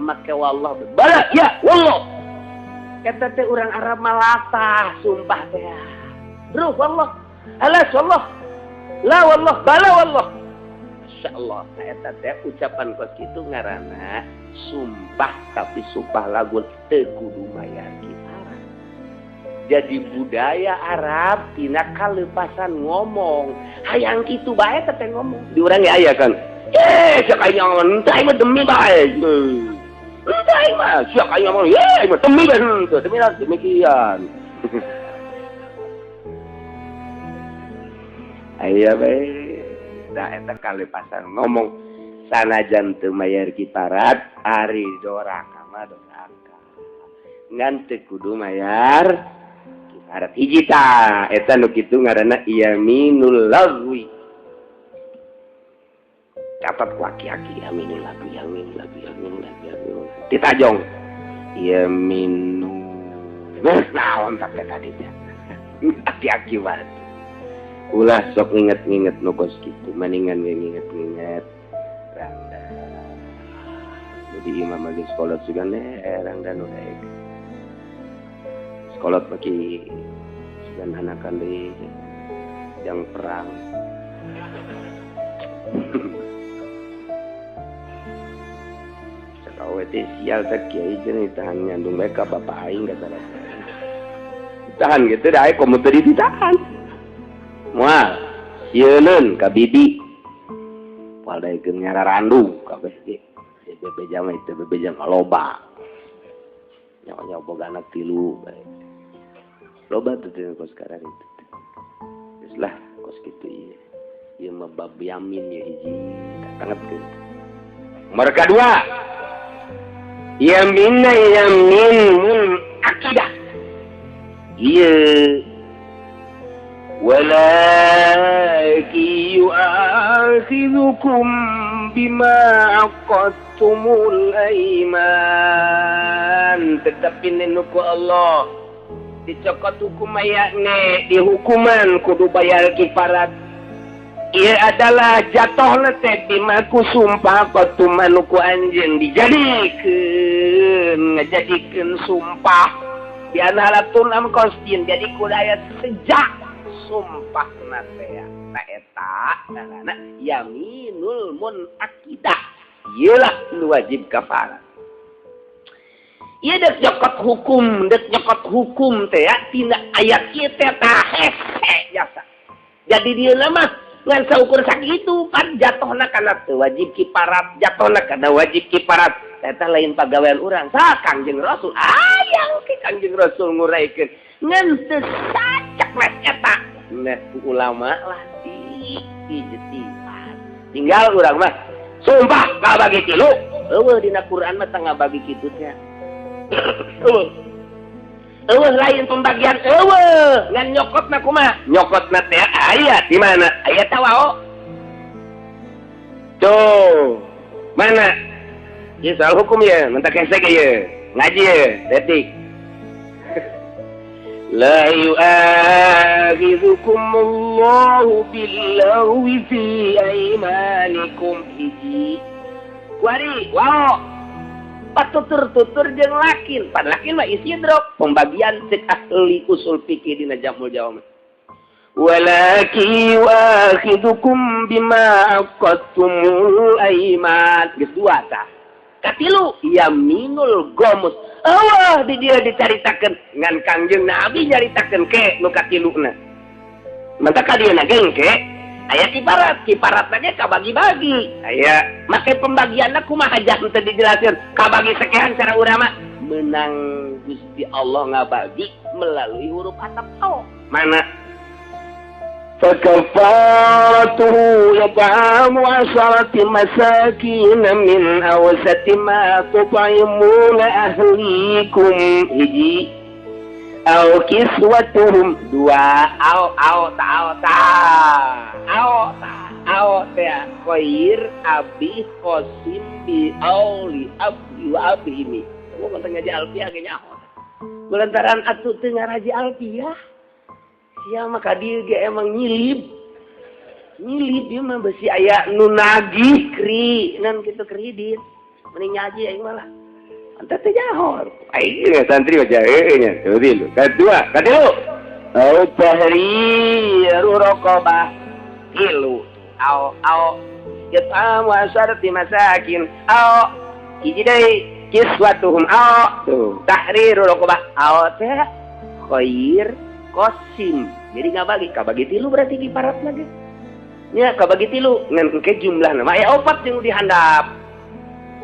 Maka wallah bala ya wallah. Eta teh urang Arab mah latah sumpah teh. Ruh wallah. Alas wallah. La wallah, bala wallah. Insyaallah, eta teh ucapan kos kitu ngaranna sumpah tapi sumpah lagun teu kudu mayar kifarat. Jadi budaya Arab tina kaleupasan ngomong. Hayang kitu bae teh ngomong. Di urang ge aya kan. Sakaya ngomong teh mah demi bae. Teh mah sakaya ngomong mah demi bae. Demikian. Aya bae da eta kalepasan ngomong sanajan teu mayar kifarat ari doraka mah doraka ngan teu kudu mayar kifarat hiji ta eta nu kitu ngaranna yaminul lagwi catat laki-laki yaminul lagwi ditajong yaminul naon tak tadi teh laki-laki banget. Ulah sok nginget-nginget nukos gitu, maningan nginget-nginget rangda. Jadi imam lagi sekolah juga nih, rangda nudaik. Sekolah bagi sudah hanakan di yang perang. Sekawe teh sial tak kiai jeung tahan nyandung mereka bapak aing gak salah. Tahan gitu dah, komo tadi ditahan. Mual, sieun ka bibi. Waldaikeun nyararandu kabeh ge. Bebejang itu bebejang loba. Nyawa boga anak 3 bae. Loba teh kos sekarang itu. Geus lah kos kitu ieu. Ieu mah bab yamin ya hiji katangetkeun. Nomor kedua. Yamin akidah. Ieu Walaki yu'akhidukum bima aqadtumul aiman. Tetapi nenuku Allah dicokot hukum ayakne dihukuman kudu bayar kifarat. Ia adalah jatuh letek bimaku sumpah kotumanuku anjing ngejadikan sumpah di analatun am kostin jadi kudaya sejak sumpah natea taeta karena yaminul munakidah ialah nu wajib kafarat. Ia dek nyokot hukum teh tina ayat kieu teh tah hese jasa. Jadi dia nama ngan saukur sakitu pan jatuhna kana teu wajib kifarat, jatuhna kana wajib kifarat. Eta lain pagawean urang. Sa Kangjeng Rasul ayang ke Kangjeng Rasul nguraikeun ngan teu sacak les eta. Nah, ulama lah di ijtihad. Tinggal urang mah sumpah kabagi tilu. Eueuh dina Quran mah teu ngabagi kitu teh. Eueuh lain pembagian eueuh ngan nyokotna kumaha? Nyokotna teh aya di mana? Aya tawao. Tuh. Mana? Ieu soal hukum ya, mentak hese ge ye. Ngaji ye, detik. La yu'akhidhukumullahu bil-lagwi fi aymanikum hiji. Kuari, wow. Patutur-tutur jeung lakin. Pan lakin mah istidrok. Pembagian cek ahli usul fikih dina Jamul Jawami. Walaki wakhidukum bima aqadtumul aiman. Geus dua tah. Katilu yaminul gomus. Allah di dia dicaritakeun ngan Kangjeng Nabi nyaritakeun ke nu katiluna. Mantap ka dieu gengke. Aya kiparat lagi kabagi-bagi. Aya make pembagianna kumaha aja teu dijelaskeun. Kabagi sekean cara urama menang Gusti Allah ngabagi melalui huruf atap tau. Mana? Fakafatuhu yat'amu 'asharati masakin min awsati ma tut'imuna ahlikum hiji. Au kiswatuhum dua au teh khair abi qasim bi auli abdi wa abimi. Gua konten ngaji alfiah ge nyaho. Kulantaran atuh teu ngaraji alfiah. Sia maka dieu ge emang nyilib ieu mah besi aya nu nagih kri ngan kitu kredit. Mending ngaji aing mah lah. Anta teh jahor. Aing santri aja nya. Teu lu. Kedua, katilu. Au tahriru raqabah. Tilu. Au yat'amu 'asharati masakin. Au hiji deui kiswatuhum. Au tuh tahriru raqabah. Au teh khair qasim. Jadi kabagi tilu berarti kiparat lagi. Nya kabagi tilu ngan ke jumlahna mah aya 4 jeung dihandap.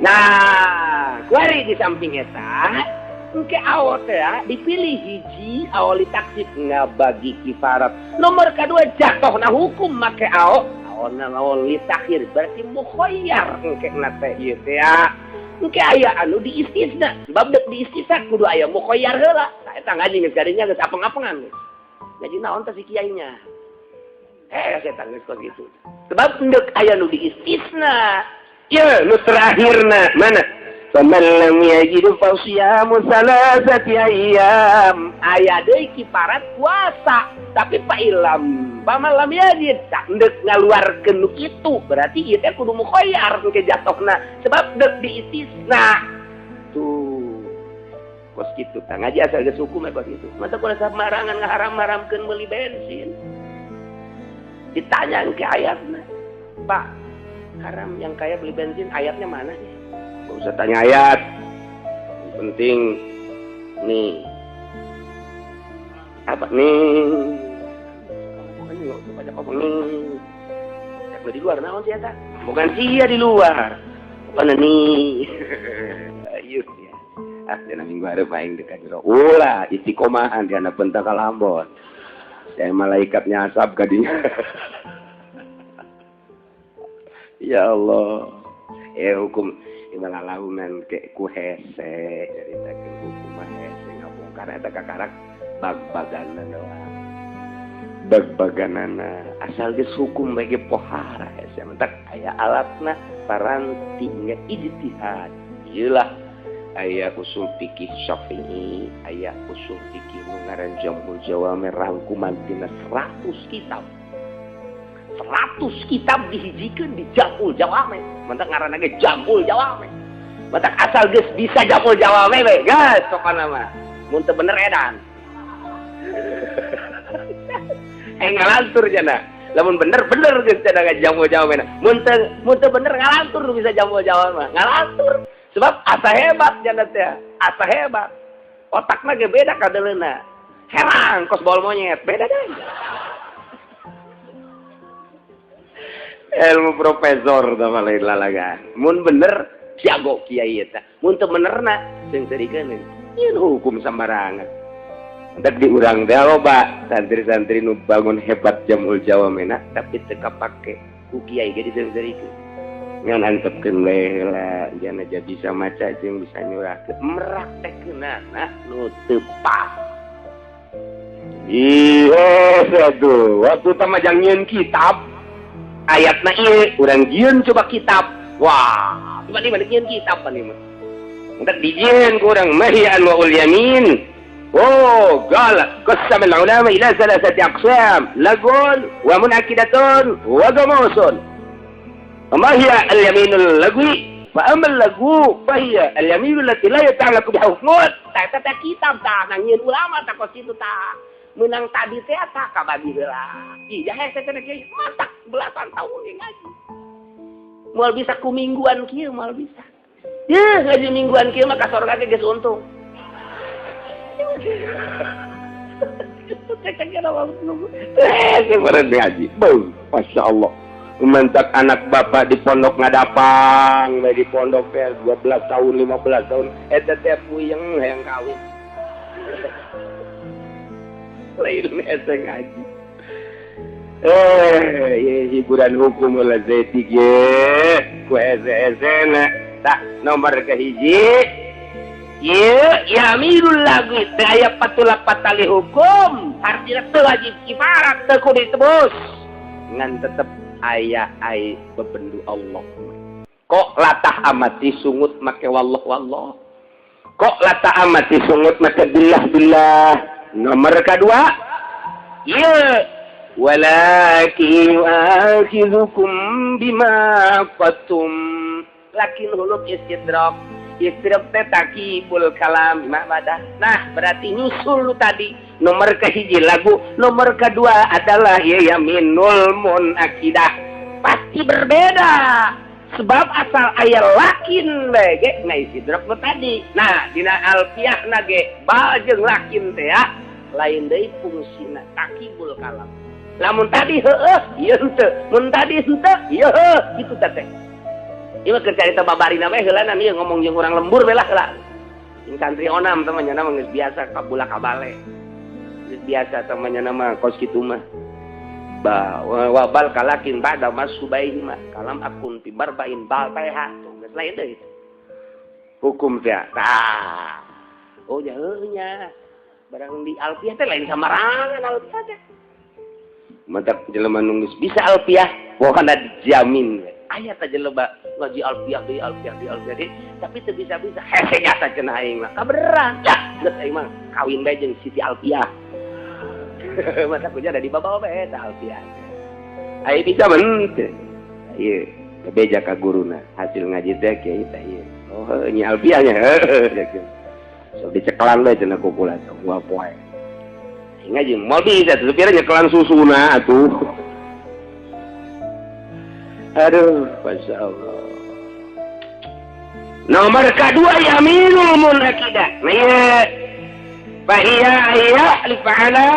Nah, kuari di samping eta, engke awal teh dipilih hiji awal ditaksib ngabagi kifarat. Nomor kedua jatuhna hukum make awal ditakhir berarti mukhayyar engke na teh ieu teh engke aya anu diistisna. Sebab dek diistisna kudu aya mukhayyar heula. Nah, eta ngaji geus gadinya geus apeng-apengan geus. Ngaji naon teh si kiainya? Eta geus kok gitu. Sebab dek aya nu diistisna. Ya, nu terakhirna mana? Faman lam yajid fa siyamu salasati ayyam. Aya deui kifarat puasa, tapi pa ilam paman lam yajid tak deuk ngaluarkeun nu kitu, berarti ieu teh kudu mukhayyar ke jatokna sebab deuk diistisna. Tuh. Kos kitu tah ngaji asal geus hukum kos kitu. Masa kudu samarangan ngaharam-haramkeun meuli bensin. Ditanya ke ayatna. Pak, haram yang kaya beli bensin ayatnya mana sih? Gak usah tanya ayat. Yang penting nih apa nih? Pokoknya nggak usah banyak ngomong nih. Yang di luar naon sih eta? Bukan sia di luar. Mana nih? Ayo ya. Dina minggu hareup aing dekat jero. Ulah istiqomahan di anak bentak kalambon. Saya malaikatnya asap kadinya. Ya Allah, hukum imalalahunan ke ku hese dari hukum hese ngabongkar eta kakarak bag-bagan doang. bag-baganana asal geus hukum bagi pohara asa mentak aya alatna paranti nya ijtihad ieulah aya usul fikih Syafi'i aya usul fikih nu ngaran Jamul Jawami rangkuman tina 100 kitab 100 kitab dihijikeun di Jamul Jawami mentak ngaranna ge Jamul Jawami mentak asal geus bisa Jamul Jawami we geus sokana mah mun teu bener edan ngalantur jana lamun bener geus cenah Jamul Jawami mun teu bener ngalantur bisa Jamul Jawami mah ngalantur sebab asa hebat jana teh asa hebat otakna ge beda kadeleuna herang kos bol monyet beda deh ilmu profesor sama lain lalagan mun bener jago kiai eta mun teu benerna sing serikeun ieu hukum sambarangan hendak diurang teh loba santri-santri nu bangun hebat Jamul Jawamina tapi teu kapake ku kiai ge diseureurikeun ngan antepkeun we lah jana jadi bisa maca jeung bisa nyurahkeun meraktekeunana nu teu pas iya satu waktu tamajang nyieun kitab ayatna ieu urang jieun coba kitab wah tiba-tiba nyieun kitab pan ieu mah hendak dijieun ku urang mahian wa ul yamin oh qala qasama al ulama ila thalathati aqsam lagun wa munakidatun wa gamusun وما هي اليمين اللغوي فأما اللغو فهي اليمين التي لا يتعلق بحكمه tak kitab tak ngieun ulama tak kos kitu tak menang tadi teh tak kabagi heula ih jahe teh kieu matak belasan tahun ngaji moal bisa ku mingguan kieu moal bisa yeuh ngaji mingguan kieu mah ka sorga ge geus untung cek kira waktu nunggu kemarin ngaji masya Allah mentak anak bapak di pondok ngadapang di pondok teh 12 tahun 15 tahun eta teh puyeng hayang kawin lain eta ngaji hiburan hukum lah zetik ye ku eze-ezena tak nomor kahiji ye yaminul lagwi daya patulah patali hukum artinya teu wajib kifarat teu kudu ditebus ngan tetep aya ai bebendu Allah kok latah amati sungut make wallah kok latah amati sungut make billah nomor kedua ya walakin akhirukum bima qatum lakin huluk istidrak teh takibul kalam ma'badah nah berarti nyusul lu tadi nomor kahiji lagu nomor kedua adalah ya yaminul munakidah pasti berbeda sebab asal aya lakin we ge istidrak lu tadi nah dina alfiah na ge ba jeung lakin teh ya lain deui fungsina takibul kalam lamun tadi heueuh ieu henteu mun tadi henteu ieu heuh kitu teh ieu keur carita babarina we heula ieu ngomong jeung urang lembur we lah heula jeung santri onam teh nya geus biasa kabula kabale geus biasa teh nya mah kos kitu mah ba wabal kalakin ba'da masubaihi mah kalam akun fi barbain bal tayha geus lain deui hukum teh tah oh nya heuh nya barang di alfiah teh lain samarangan alfiah teh mantap jelema nu geus bisa alfiah pokona dijamin ayat aja loba ngaji alfiah deui tapi teu bisa-bisa hese nyata cenah aing mah kabeneran ya geus aing mah kawin bae jeung Siti Alfiah masa kuja ada di bawah bae eta alfiah aing bisa men ieu bebeja ka guruna hasil ngaji teh kieu teh ieu oh nya alfiah nya heuh so diceklan we cenah kukulan gua poe ngaji moal bisa teh supaya nyekelan susuna atuh aduh, Masya Allah. Nomor kedua yaminul munakidah. Nah, fahiyya lifa'ala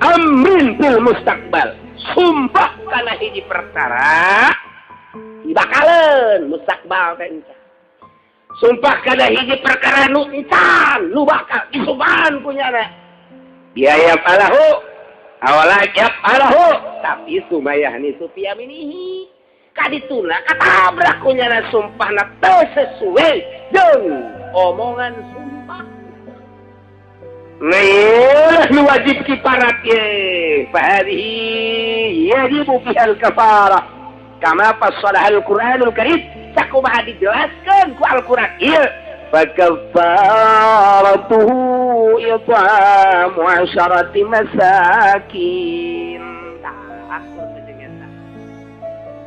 amrin fil mustaqbal. Sumpah kana hiji perkara dibakaleun mustaqbal teh. Sumpah kana hiji perkara nu encan, nu bakal disumpahan punyana. Biaya palahu awalajab palahu tapi sumayahni supiyaminihi. Kadituna katabrak kunyana sumpahna teu sesuai jeung omongan sumpah. Nah, nu wajib kifarat ye. Fahadihi yajibu fiha al-kafarah. Kama fassalah al-Qur'anul Karim. Sakumaha dijelaskan ku Al-Qur'an. Iya. Fakafaratuhu it'amu 'asharati masakin. Akur sejengan.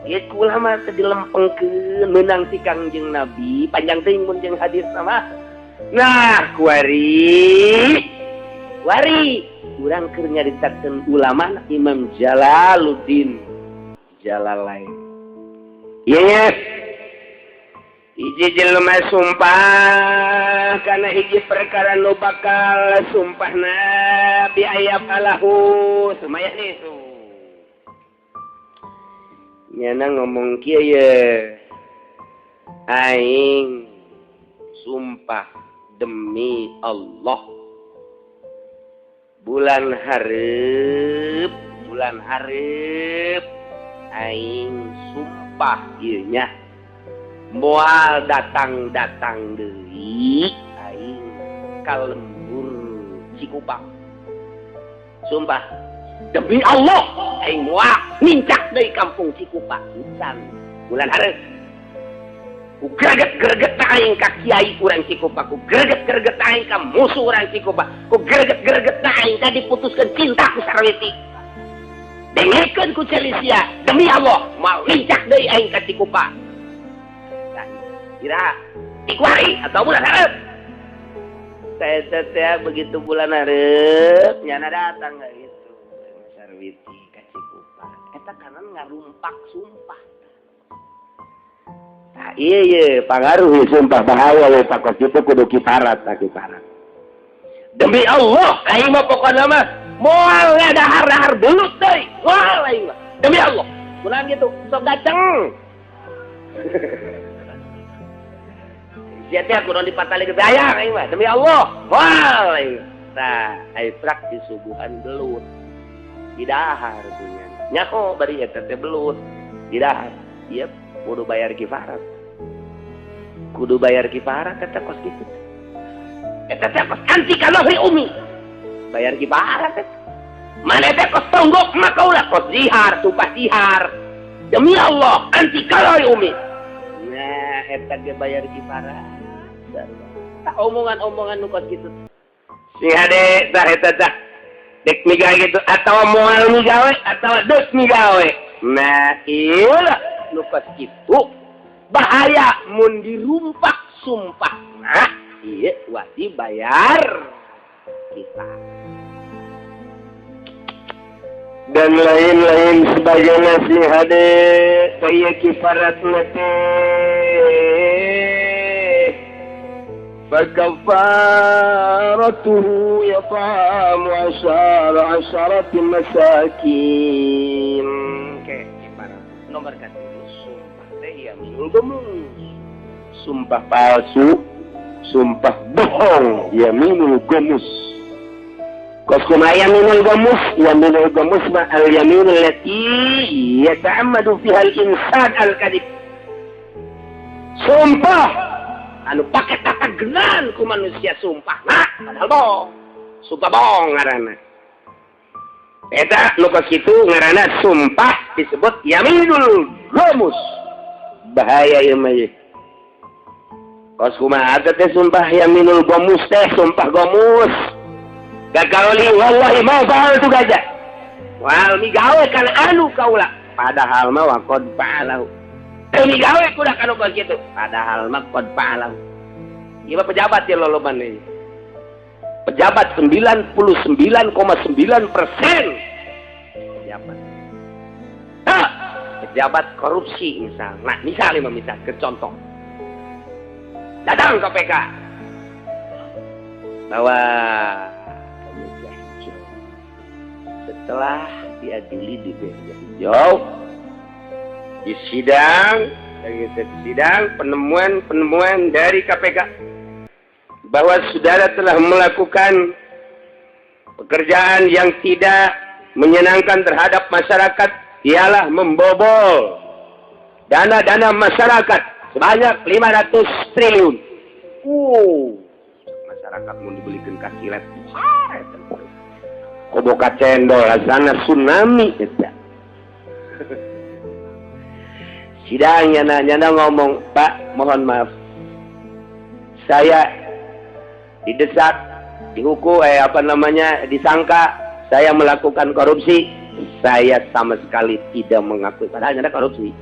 Ieu ulama teh dilempengkeun meunang ti Kangjeng Nabi, panjang teuing mun jeung hadis nama. Nah, wari urang keur nyaritakeun ulama Imam Jalaluddin Jalalain. Yes. Hiji jelema sumpah kana hiji perkara nu bakal sumpahna biayab alahu sumaya itu. Nyana ngomong kieu ye. Aing sumpah demi Allah bulan hareup aing sumpah ieu nya moal datang deui aing ka lembur Cikupang. Sumpah demi Allah aing moal nincak deui kampung Cikupang pisan bulan hareup. Ku greget aing ka kiai urang Cikupang, ku greget aing ka musuh urang Cikupang, ku greget aing ka diputuskeun cinta ku Sarwiti. Dengkeun ku Celisia, demi Allah moal nincak deui aing ka Cikupang. Kira Ikwari atau bulan hareup. Saya teh begitu bulan hareup nyana datang gitu. Sarwiti ka Cikupang. Eta kanan ngarumpak sumpah. Nah, iya pengaruh sumpah bahaya we pakos itu kudu kifarat tak kifarat. Demi Allah aing mah pokona mah moal dahar belut deui. Moal aing mah demi Allah. Kunaon gitu sok dateng. Sia teh kudu dipatali ke daya aing mah demi Allah. Moal aing. Tah ai prak di subuhan belut. Di dahar punya. Nyaho bari eta teh belut. Di dahar. Ieu kudu bayar kifarat. Kudu bayar kifarat kata kos gitu. Eta teh kos anti kalori umi. Bayar kifarat teh. Mana teh kos tonggok mah kaulah kos zihar, tumpah zihar. Demi Allah anti kalori umi. Nah, eta ge bayar kifarat. Tak omongan-omongan nu kos gitu. Sing hade tah eta tah. Dek migawe gitu atau moal migawe atau deuk migawe. Nah, ieu lupas itu bahaya mun dirumpak sumpah. Nah, iya wajib bayar kita. Dan lain-lain sebagainya sih hade kaya kifarat nate. Fakafaratuhu yat'amu 'asharati masakin. Oke, kifarat nomor kata yaminul gomus, sumpah palsu, sumpah bohong, yaminul gomus. Kos kuma yaminul gomus ma al yaminul lati yata'ammadu fiha al insan al kadib. Sumpah anu pakai tata genan ku manusia sumpah. Nah, padahal bohong. Sumpah bohong ngaranna. Eta nu kos kitu ngaranna sumpah disebut yaminul gomus. Bahaya ya mah. Kos kumaha teh sumpah yaminul gomus teh sumpah gomus. Gagaloli wallahi ma fa'altu gaja. Wal migawe kana anu kaula. Padahal mah waqad fa'alahu. Migawe kuda kana kos kitu. Padahal mah qad fa'alahu. Ieu pejabat ya loloban deui. Pejabat 99,9% pejabat. Pejabat korupsi misal. Nah, misalnya ke contoh. Datang KPK. Bahwa setelah diadili di meja hijau, di sidang penemuan dari KPK bahwa saudara telah melakukan pekerjaan yang tidak menyenangkan terhadap masyarakat, ialah membobol dana-dana masyarakat sebanyak 500 triliun. Masyarakat masyarakat mau dibelikan kasilet koboka cendol sana tsunami eta sidangnya nanya ngomong, Pak mohon maaf saya didesak dihukum disangka saya melakukan korupsi. Saya sama sekali tidak mengakui padahal ada korupsi.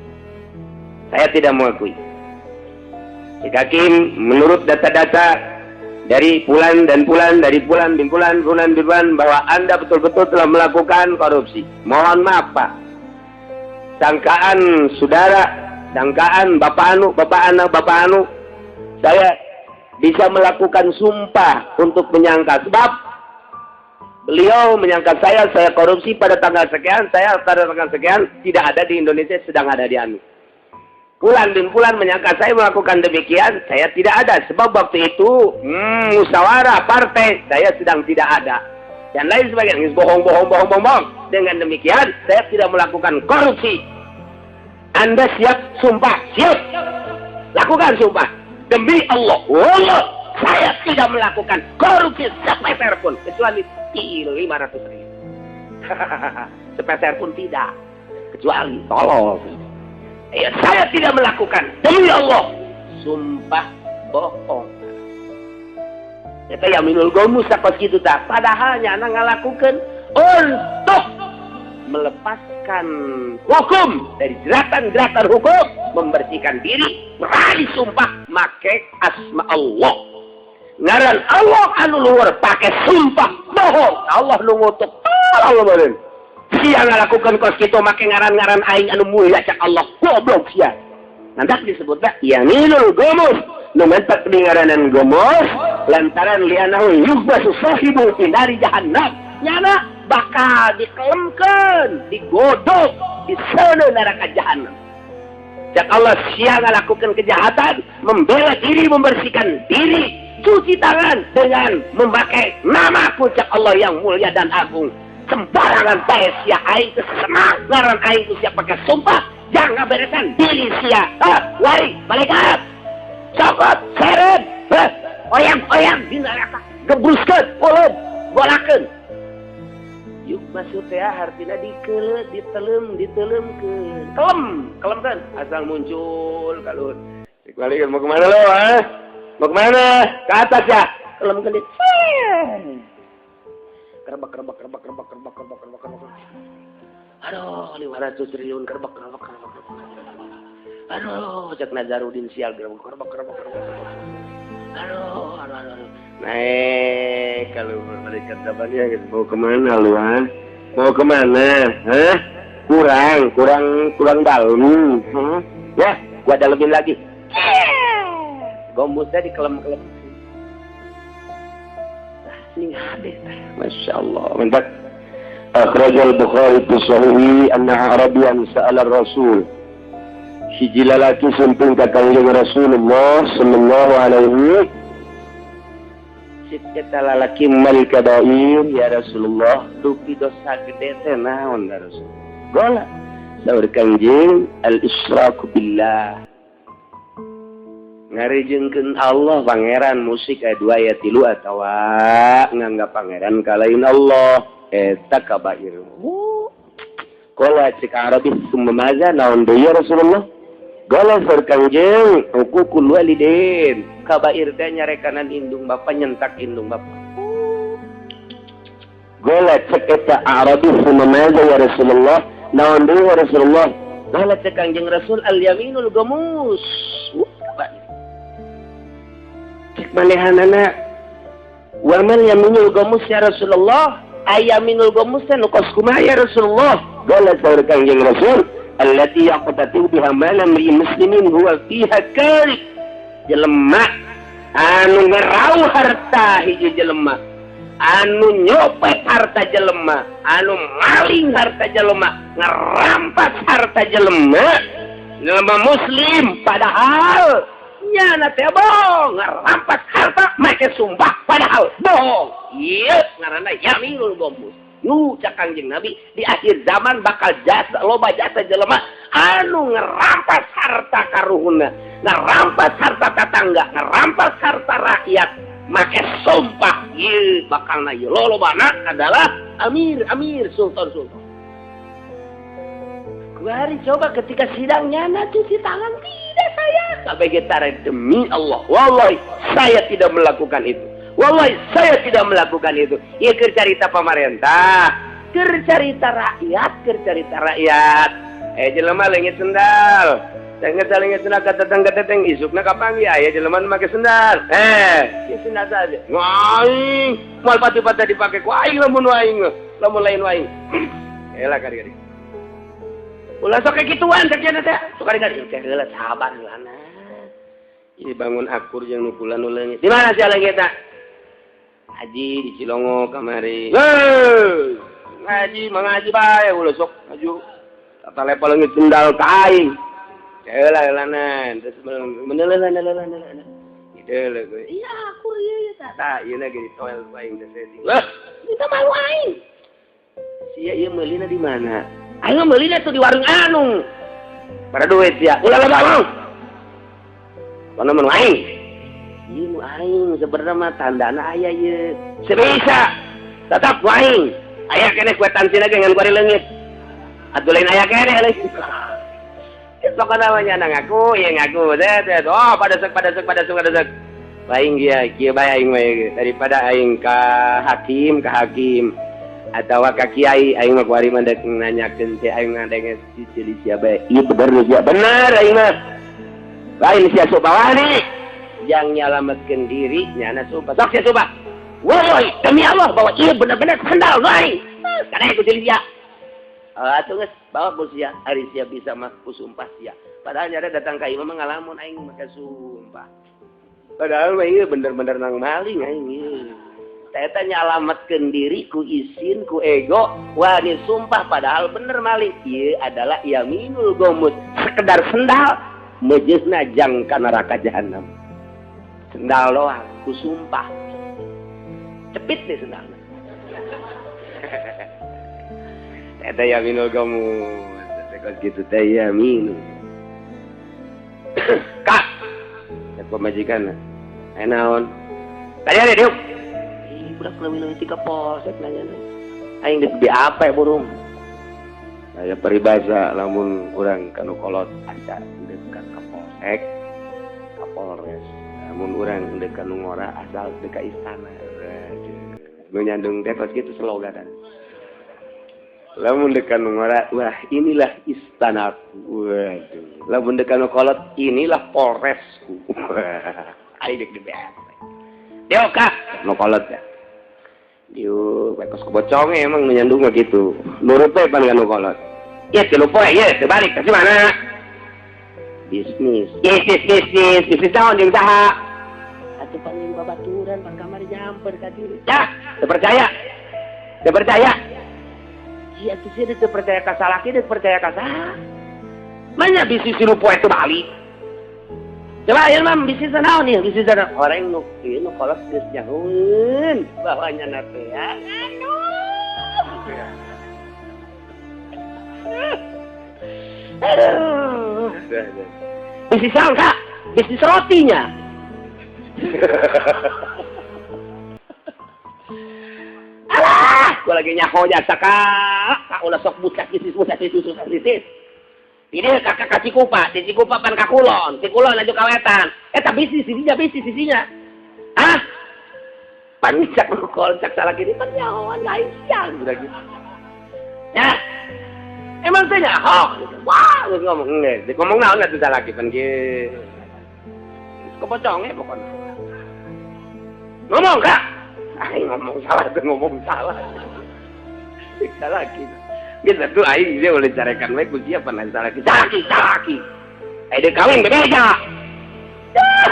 Saya tidak mengakui. Cek Hakim, menurut data-data dari bulan bahwa Anda betul-betul telah melakukan korupsi. Mohon maaf Pak. Sangkaan saudara, sangkaan Bapak Anu, saya bisa melakukan sumpah untuk menyangka. Sebab beliau menyangka saya korupsi pada tanggal sekian, tidak ada di Indonesia, sedang ada di Anu. Bulan menyangka saya melakukan demikian, saya tidak ada. Sebab waktu itu musyawarah partai saya sedang tidak ada. Dan lain sebagainya, bohong. Dengan demikian, saya tidak melakukan korupsi. Anda siap sumpah? Siap. Lakukan sumpah. Demi Allah, saya tidak melakukan korupsi sepeser pun. Kecuali 500.000. Sepeser pun tidak. Kecuali, tolong. Ya, saya tidak melakukan. Demi Allah. Sumpah bohong. Itu yaminul gomus sakos gitu tak. Padahal nyana ngalakukan untuk melepaskan hukum dari jeratan-jeratan hukum, membersihkan diri, berani sumpah make asma Allah. Ngaran Allah anu luhur pakai sumpah bohong. Allah nu ngutuk. Allah beureun. Sia ngalakukan kos kitu make ngaran-ngaran aing anu mulia cak Allah. Goblok sia. Nandak disebutna yaminul gomus. Nu mentak dingaranan gomus lantaran lianahu yuhbasu sahibu fi nari jahannam. Nyana bakal dikelemkeun, digodok di sana neraka jahanam. Cak Allah sia ngalakukan kejahatan, membela diri, membersihkan diri, cuci tangan dengan memakai nama puncak Allah yang mulia dan agung. Sembarangan bae sia aing teh ngaran aing teh sia pakai sumpah, jangan beresan diri sia. Wari, malaikat. Cokot, seret, oyang di neraka, gebruskeun, ulun, bolakeun. Yuk maksudnya artinya ditelemkeun. Kelem kan asal muncul kalau balik mau kemana lo mau kemana ke atas ya kelemkeun di kerbak aduh 500 triliun kerbak aduh cek Nazarudin sial kerbak aduh naik kalau malaikat kabarnya mau kemana lu mau kemana kurang dalam ya gua dalemin lagi gomusnya dikelem-kelem sing hadis Masya Allah mentak akhrajal Bukhari fi sahihi anna Arabian sa'ala Rasul si jilalaki sumping ka Kangjeng Rasulullah sallallahu alaihi kita lalaki mal kabair ya Rasulullah dupi dosa gede teh naon ya Rasul gola saur Kangjeng al isyraku billah ngarijengkeun Allah pangeran musik aya 2 aya 3 atawa nganggap pangeran kalain Allah eta kabair gola cek Arabi summaza naon deui ya Rasulullah gola saur Kangjeng uqul walidin kabair teh nyarekanan indung bapa nyentak indung bapa gola cek eta Arabi summaza ya Rasulullah naon deui ya Rasulullah gola cek Kangjeng Rasul al yaminul gamus cek manehanana wa man yaminul gamus ya Rasulullah ayaminul gamus nu kos kumaha ya Rasulullah gola saur Kangjeng Rasul allati yaqtatu biha malam muslimin huwa fiha karik jelema anu ngerau harta hiji jelema anu nyopet harta jelema anu maling harta jelema ngerampas harta jelema muslim padahal nyana teh bohong ngerampas harta make sumpah padahal bohong ieu ngaranna yaminul gomus nu cak Kangjeng Nabi di akhir zaman bakal jasa loba jasa jelema anu ngerampas harta karuhuna ngerampas harta tetangga ngerampas harta rakyat make sumpah ieu bakalna ieu lolobana adalah amir sultan. Kuari coba ketika sidangnya cuci tangan tidak saya. Sampai getaran demi Allah, wallahi saya tidak melakukan itu. Wallahi saya tidak melakukan itu. Ieu keur carita pemerintah, keur carita rakyat. Jelema leungit sendal. Tengah-tengah sendal kata-teng isukna kapan ya jelema make sendal. Ieu sendal saja. Aing, moal pati-pati dipake ku aing lamun lain aing. Elah kari. Ulah sok kekituan kerjana teh. Sok kari-kari teh heula sabar heula na. Ieu bangun akur jeung nukulan leungit. Di mana sia leungitna? Haji di Cilongo kamari. Ngaji bae ulah sok maju. Tata lepal leungit sendal ka aing. Heula na. Terus meneuleun. Iya akur ieu tata. Ieu na ge di toel aing teh setting. Lah, kita malu aing. Sia ieu meulina di mana? Aing meulina tuh di warung anu. Pada duit ya. Ulah bang. Kono mun aing. Ieu nu aing sebenarnya mah tandana aya ieu. Sebisa. Tetap aing. Aya keneh kwetansinya ge ngan kuari leungit. Atuh lain aya keneh leuh. Sok namanya ngaku, ya ngaku. Oh, pada sek. Aing kieu bae aing we daripada aing ka hakim. Atau ka kiai aing mah kuari mandek nanyakeun teh aing ngadenge cili sia bae. Ieu bener aing mah. Lain sia subawani yang nyalametkeun diri nyana sumpah. Sok sia sumpah. Woi, demi Allah bahwa ieu bener-bener sandal lain. Kana ieu cili sia. Atuh geus bawa ku sia ari sia bisa mah ku sumpah sia. Padahal nyada datang ka imam ngalamun aing make sumpah. Padahal mah ieu bener-bener nang maling aing ieu. Saya nyalametkeun diri ku isin ku ego wani sumpah padahal bener maling. Ieu adalah yaminul gomus, sekedar sendal mejeusna jang ka neraka jahanam. Sendal doang ku sumpah. Cepit deh sendalna. Eta yaminul gomus, tekos kitu teh yaminul. Kak, eta pamajikanna. Naon? Tadi ada diuk. Budak leuwih ti ka polsek nanya. Aing geus apa ya burung. Aya peribahasa lamun urang kanu kolot asa dekat ka polsek, ka Polres. Lamun urang deuk kanu ngora asal deuk ka istana. Nu nyandung teh tos kitu sloganan. Lamun deuk kanu ngora, wah inilah istanaku. Waduh. Lamun deuk kanu kolot, inilah Polresku. Aing deuk dibeas. Yo Kak, nu kolot ya. Diu bekos kebocong emang menyandung gitu. Nurut we pan kanu kolot. Ya teu poe ye teu balik ka mana? Bisnis naon jeung saha? Atuh panggil babaturan pan kamari nyamper ka dieu. Ya, teu percaya. Iya tuh sih teu percaya ka salaki, teu percaya ka saha. Manya bisnis nu poe teu balik. Coba ya mam bisnis naon nih? Bisnis naon? Orang nu ieu nu kolot geus nyahoeun bahwanya na teh ya. Aduh. Bisnis naon, Kak? Bisnis rotinya. Alah, gua lagi nyaho jasa Kak ulah sok bucat bisnis. Ini kakak ka Cikupa, di Cikupa pan ka Kulon, di Kulon aju kawetan. Eta bisnis isinya. Hah? Pancak lu kolcak salah kini pan nyahoan lain siang udah gitu. Ya. Emang teh nyaho. Wah, lu ngomong naon atuh salah ki pan ge. Kepoconge pokoknya. Ngomong Kak. Ngomong salah. Salah ki. Kita tuh aing dia boleh carekan we ku sia pan salaki. Aing deuk kawin bebeja.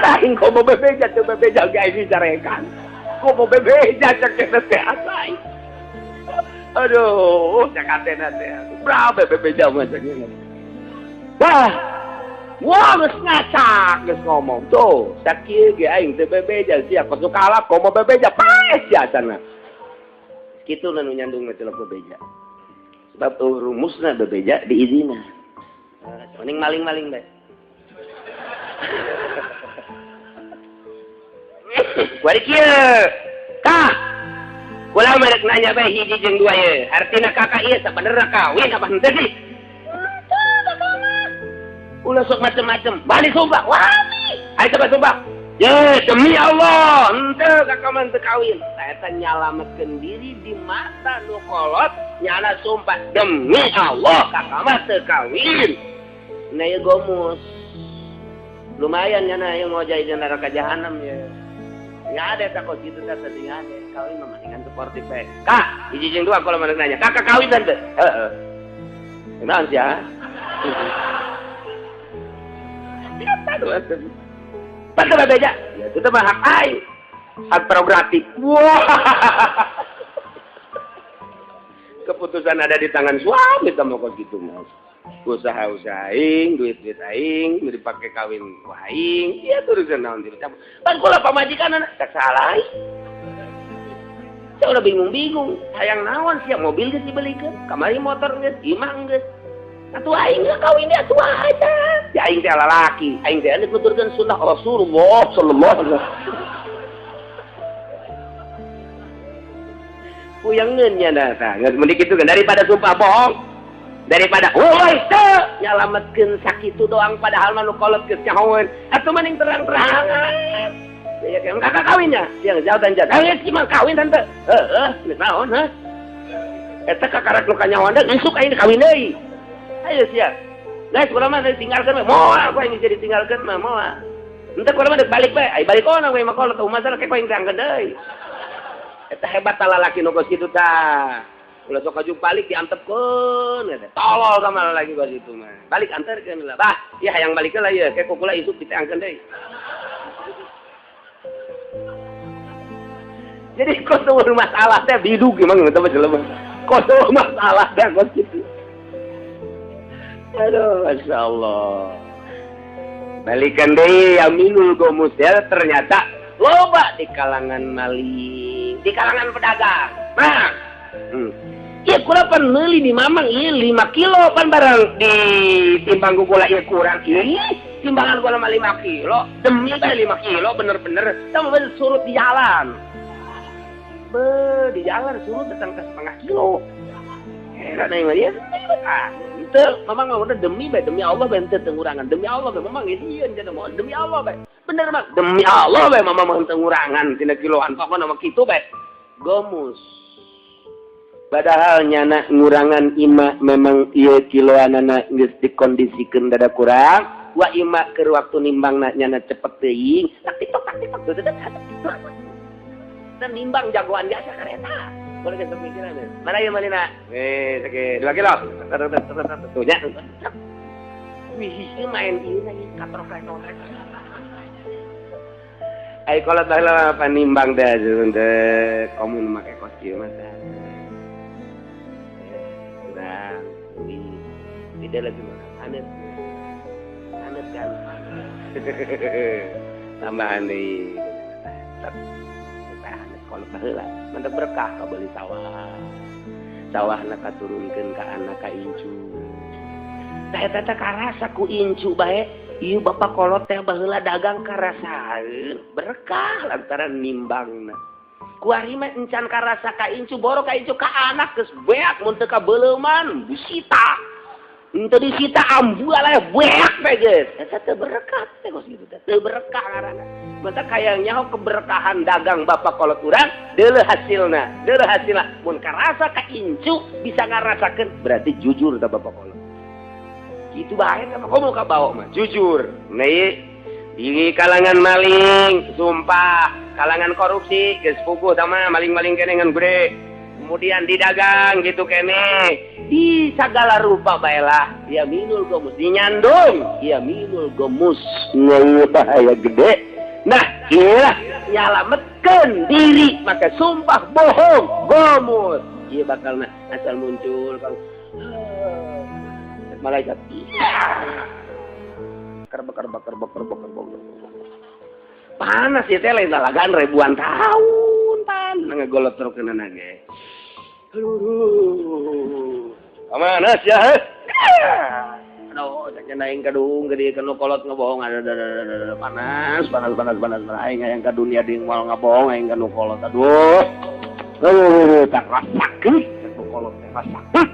Aing komo bebeja teu bebeja ge aing carekan. Komo bebeja cek teh asai. Aduh, cakatena teh. Berapa bebeja mah cek ini. Wah, geus ngacak geus ngomong tuh. Sakieu ge aing teu bebeja sia kosu kalap komo bebeja paes jasana. Kitu nu nyandung celok bebeja. Sebab rumusna bebeja diizina. Mending maling-maling bae. kuari kieu. Kah, ulah merek nanya bae hiji jeung dua ye. Artina kakak ieu sabenerna kawin apa henteu sih? Ulah sok macem-macem. Balik sumpah. Wani. Ayo coba sumpah. Ya demi Allah, henteu kakak mah teu kawin. Saya teh nyalametkeun diri di mata nu kolot, nyana sumpah demi Allah kakak mah teu kawin. Nah ya gomus. Lumayan nyana yang ngojai di neraka jahanam ya. Nggak ada takut gitu tak setinggal ada. Kawin mendingan sportif bae. Kak, hiji jeung dua kalau mana nanya. Kakak kawin tante. Heeh. Naon ya? Pada beja. Ya itu mah hak aing. Hak prerogatif. Wah. Keputusan ada di tangan suami kamu kok gitu mas. Usaha aing, duit aing, dipakai kawin aing, iya turusan naon di campur. Pan kula pamajikan anak tak salah. Saya udah bingung, hayang naon sih mobil geus dibelikeun, kamari motor geus, imah geus. Atuh aing geus kawin dia tua aja. Ya aing teh lalaki, aing teh nuturkeun sunnah Rasulullah sallallahu alaihi wasallam. Puyangeun nya da, geus mending kitu kan daripada sumpah bohong. Daripada woi teu nyalametkeun sakitu doang padahal mah nu kolot geus nyahoeun atuh mending terang-terangan ya kan kakak kawinnya yang jauh dan jauh geus cuma kawin tante geus naon heh eta kakarek nu kanyahoan deui isuk aing kawin deui ayo sia guys kumaha mah ditinggalkeun moal ku aing jadi tinggalkeun mah moal henteu kumaha mah balik bae ai balik ona we mah kolot masalah kayak aing diangkeun deui eta hebat lalaki nu geus kitu tah. Ulah sok aju balik diantepkeun eta. Tolol sama lagi gua situ mah. Balik anterkeun lah. Bah, ieu hayang balikeun lah ieu. Kayak kukula isuk diteangkeun deui. Jadi kotor masalah teh bidug emang teu jelema. Kotor masalah teh kos kitu. Aduh, masyaallah. Balikan deui aminul gomus ya ternyata loba di kalangan maling, di kalangan pedagang. Nah, iya kula pan meuli di mamang iya 5 kilo pan barang di timbang kula iya kurang iya timbangan kula mah 5 kilo demi bae 5 kilo bener-bener sama bener surut di jalan di jalan surut datang ke setengah kilo heran aing mah dia itu mamang mah udah demi bae demi Allah bae teu tengurangan demi Allah bae mamang ieu cenah mah demi Allah bae bener mah demi Allah bae mamang mah tengurangan tina kiloan pokona mah kitu bae gomus. Padahal nyana ngurangan ima memang iya kiloanana geus dikondisikeun dada kurang wa ima keur waktu nimbangna nyana cepet teuing tak titok dan nimbang jagoan biasa kareta boleh geus pikiran mana ieu malina sake 2 kilo tuh nya wih main ieu lagi katrok-katrok ai kalau tah panimbang dah teh komun make kos kieu mah tidak lagi anet kan tambahan nih anet kalau baheula mentek berkah ka beli sawahna katurunkeun ka anak ka incu tah eta teh karasa ku incu bae ieu bapak kolot teh baheula dagang karasaeun berkah lantaran nimbangna kuari mah encan karasa ka incu boro ka incu ka anak geus beak mun teu ka beuleuman disita henteu disita ambu aya beak teh geus eta teu berkah teh geus kitu teh teu berkah ngaranna mata kaya nyaho keberkahan dagang bapak kolot urang deuleuh hasilna mun karasa ka incu bisa ngarasakeun berarti jujur da bapak kolot kitu bae mah komo ka bawa mah jujur nih di kalangan maling sumpah kalangan korupsi geus puguh sama maling-maling kene ngan gede kemudian didagang gitu kene di segala rupa baelah ya minul gomus dinyandung ya minul gomus bahaya gede nah iyalah nyalametkeun diri maka sumpah bohong gomus ieu bakal asal muncul kang malaikat kerbak panas ya teh lain dalagan ribuan tahun pan ngegolot terkeunana ge aduh panas ya aduh nya aing kadung gede kanu kolot ngebohong panas aing aya ka dunia deung moal ngabohong aing kanu kolot aduh tak rasakeun kanu kolot teh rasakeun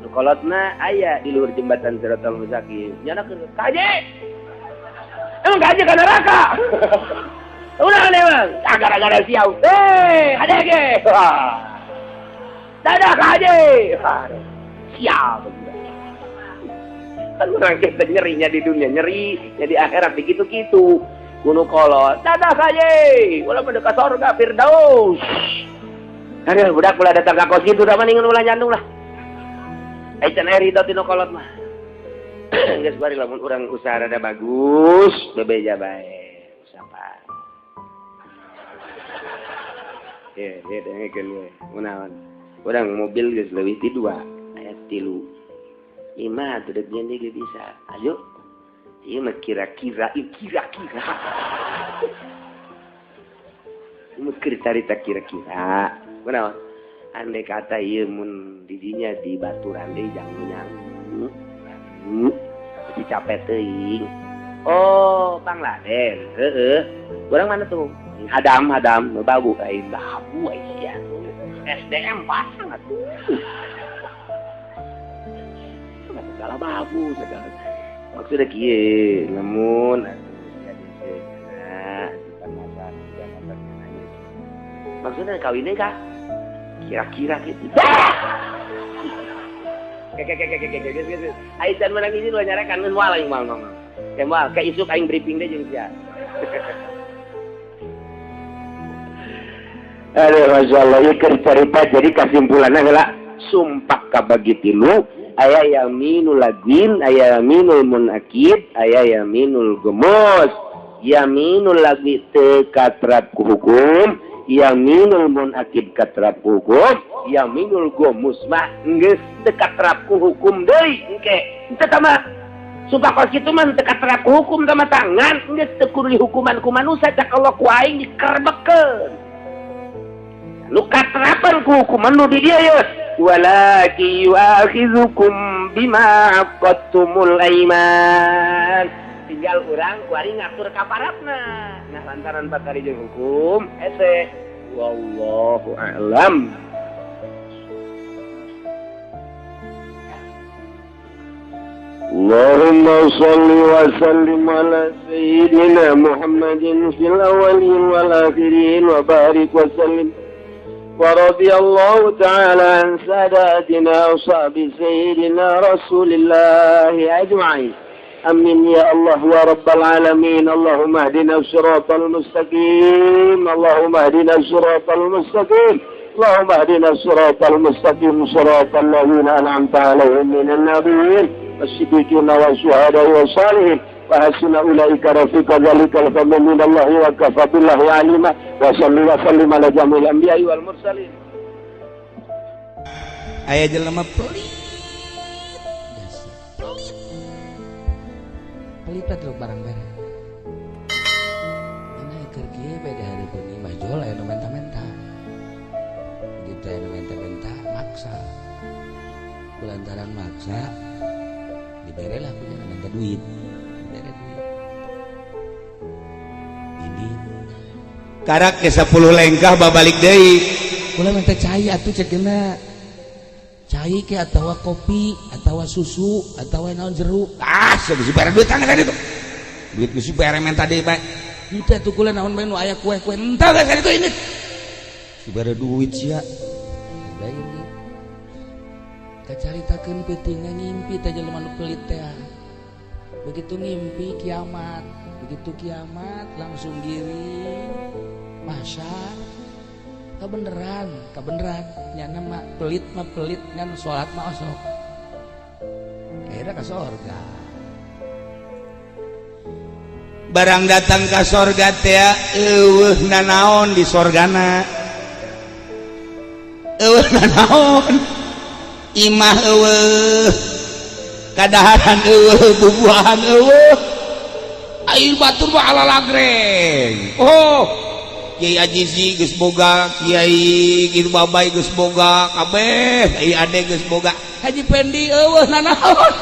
nu kolotna aya di luhur jembatan Siratal Mustaqim nyanakeun kaje emang kaje ka neraka ulah memang gara-gara siau ada ge dadah kaje siap kan orang kita nyerinya di dunia nyerinya di akhirat begitu-gitu kuno kolot dadah saja ulah mendekat surga Firdaus aduh budak pula datang ke kos gitu udah mendingan ulah nyandung lah aican air itu tino kolot mah geus bari lamun urang usaha rada bagus bebeja bae usaha ya dengekeun we kunaon urang mobil geus leuwih ti 2 aya 3 Ima tuh dia gak bisa. Ayo, iya mah kira-kira. Mau cerita kira-kira. Benar. Andai kata iya mun didinya di baturan deh jangan capek teuing. Oh, Bangladesh. Orang mana tuh? Hadam, babu lain babu ya. SDM pasang atuh. Segala bagus segala maksudnya kieu namun maksudnya kawinnya kah kira-kira gitu aican menang ini lu nyarekan geus moal aing moal kemal ka isuk aing briefing deh jeung sia aduh masyaallah ieu keur cerita jadi kesimpulanna heula sumpah kabagi tilu aya yaminul lagin, aya yaminul munakid, aya yaminul gemus. Yaminul lagi teu katrap ku hukum, yaminul munakid katrap ku hukum, yaminul gemus mah geus teu katrap ku hukum deui engke. Teu tama sumpah kos kitu mah teu katrap ku hukum tama tangan, geus teu kudu dihukuman ku manusia cak Allah ku aing dikerebekeun. Nu katrapan ku hukuman nu di dieu ye walaki yu'akhizukum bima aqadtumul aiman tinggal urang kuari ngatur kaparatna nah lantaran bakari jeung hukum ese wallahu a'lam. Allahumma shalli wa sallim ala sayyidina Muhammadin fil awwalin wal akhirin wa barik wa sallim ورضي الله تعالى عن ساداتنا وصحب سيدنا رسول الله أجمعين أمين يا الله ورب العالمين اللهم اهدنا الصراط المستقيم اللهم اهدنا الصراط المستقيم اللهم اهدنا الصراط المستقيم صراط الذين أنعمت عليهم من النبيين والصديقين والشهداء والصالحين وحسن أولئك رفيقا ذلك الفضل من الله وكفى بالله عليما وصلى وسلم على جميع الأنبياء والمرسلين. Aya jelema pelit tuh barang-barang ini keur kieu beda hari beuni mah jol aya nu menta-menta gitu aya nu menta-menta maksa kulantaran maksa dibere lah punya minta duit karak ke 10 lengkah babalik deui kula minta cai atuh cekeuna cai ke atawa kopi atawa susu atawa naon jeruk geus bare duit tangga tadi tuh duit geus bare minta deui bae henteu atuh kula naon bae nu aya kue-kue entah geus tadi tuh ini bare duit sia da ini kacaritakeun peutingna ngimpi teh jelema nu pelit teh begitu ngimpi kiamat langsung giring masyar kebeneran nyana mah pelit ngan sholat mah osok akhirnya ke surga barang datang ke surga teh eueuh nanaon di surgana eueuh nanaon imah eueuh kadaharan eueuh bubuhan eueuh air batur mah ala lagreng oh Kiai Ajizi geus boga Kiai Kitu Babay geus boga kabeh Kiai Ade geus boga Haji Pendi eueuh nanaon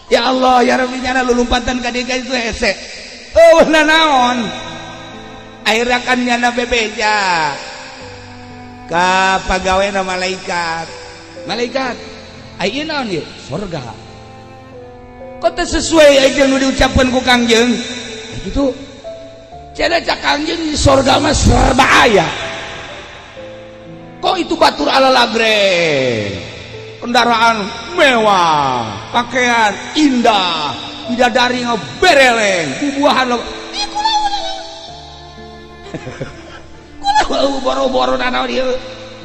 Ya Allah ya Rabbi nyana lulumpatan ka dieu itu hese naon akhirnya kan nyana bebeja ka pagaweana malaikat ayeuna naon ieu surga kok teu sesuai aja nu diucapkeun ku Kangjeng gitu cenah cak Kangjeng di surga mah serba aya kok itu batur ala lagreng kendaraan mewah pakaian indah bidadari bereleng bubuahan lo kulau boro-boro nanaon ieu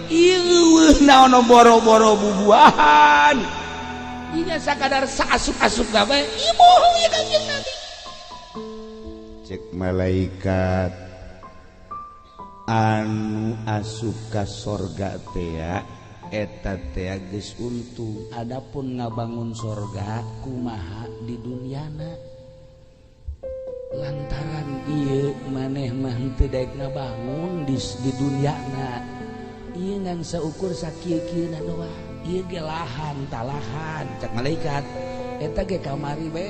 ieu naon boro-boro bubuahan ieu sakadar saasup-asup gawe ieu bohong ya Kangjeng Nabi cek malaikat anu asup ka sorga teh eta teh geus untung adapun ngabangun sorga kumaha di duniana lantaran ieu maneh mah teu daek ngabangun di duniana ieu ngan saukur sakieu-kieuna doang ieu ge lahan talahan cak malaikat eta ge kamari we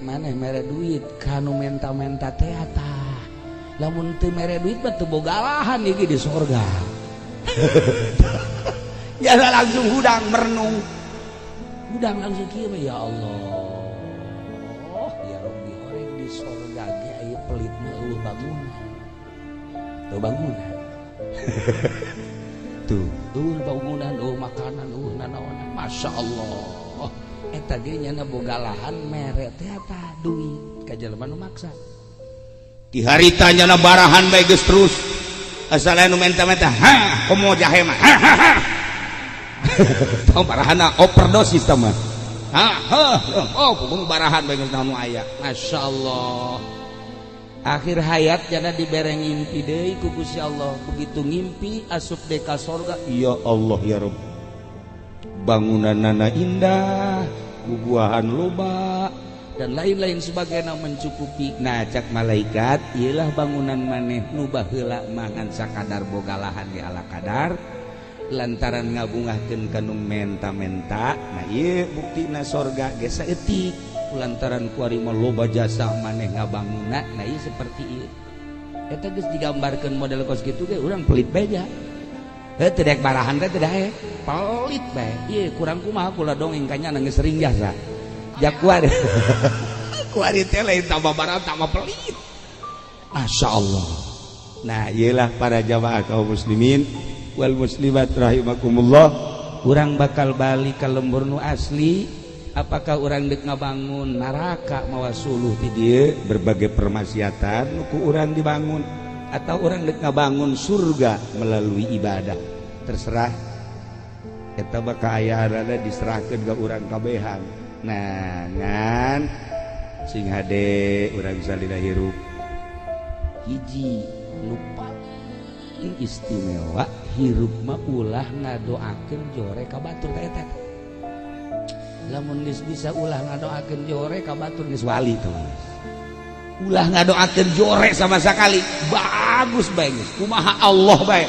maneh mere duit kanu menta-menta teh tah lamun teu mere duit mah teu boga lahan ieu di sorga ya langsung hudang merenung hudang langsung kieu ya Allah ya Rabbi horeng di sorga ge aya pelitna eueuh bangunan tuh bangunan tuh bangunan makanan nanaonan Masya Allah eta ge nya boga lahan mere teh eta duit ka jelema nu maksa di harita nya barahan bae geus terus asal anu menta-menta komo jahe mah tong barahana overdosis mah pung barahan bae geus naon aya Masya Allah akhir hayat jana dibere ngimpi deui ku Gusti Allah begitu ngimpi asup deui ka sorga ya Allah ya Rabb bangunanna indah bubuahan loba dan lain-lain sebagainya mencukupi nah cak malaikat ialah bangunan maneh nu baheula mangan sakadar boga lahan di ala kadar lantaran ngabungahkeun ka nu menta-menta nah ieu buktina sorga ge saeutik lantaran kuari mah loba jasa maneh ngabangunna nah ieu seperti ieu eta geus digambarkeun model kos kitu ge urang pelit beja teu daek barahan teh teu daek pelit bae ieu kurang kumaha kula dongeng kanya geus sering jasa jakuar kuari teh lain tambah barang tambah pelit Masya Allah nah iyalah para jamaah kaum muslimin wal muslimat rahimakumullah urang bakal balik ka lembur nu asli apakah urang deuk ngabangun neraka mawa suluh ti dieu berbagai permaksiatan nu ku urang dibangun atau urang deuk ngabangun surga melalui ibadah terserah eta mah kaayaanna diserahkeun ka urang kabehan nah ngan sing hade urang salila hirup hiji nu paling istimewa hirup mah ulah ngadoakeun jore ka batur eta lamun geus bisa ulah ngadoakeun jore ka batur geus wali tuh ulah ngadoakeun jore sama sekali bagus bae geus kumaha Allah bae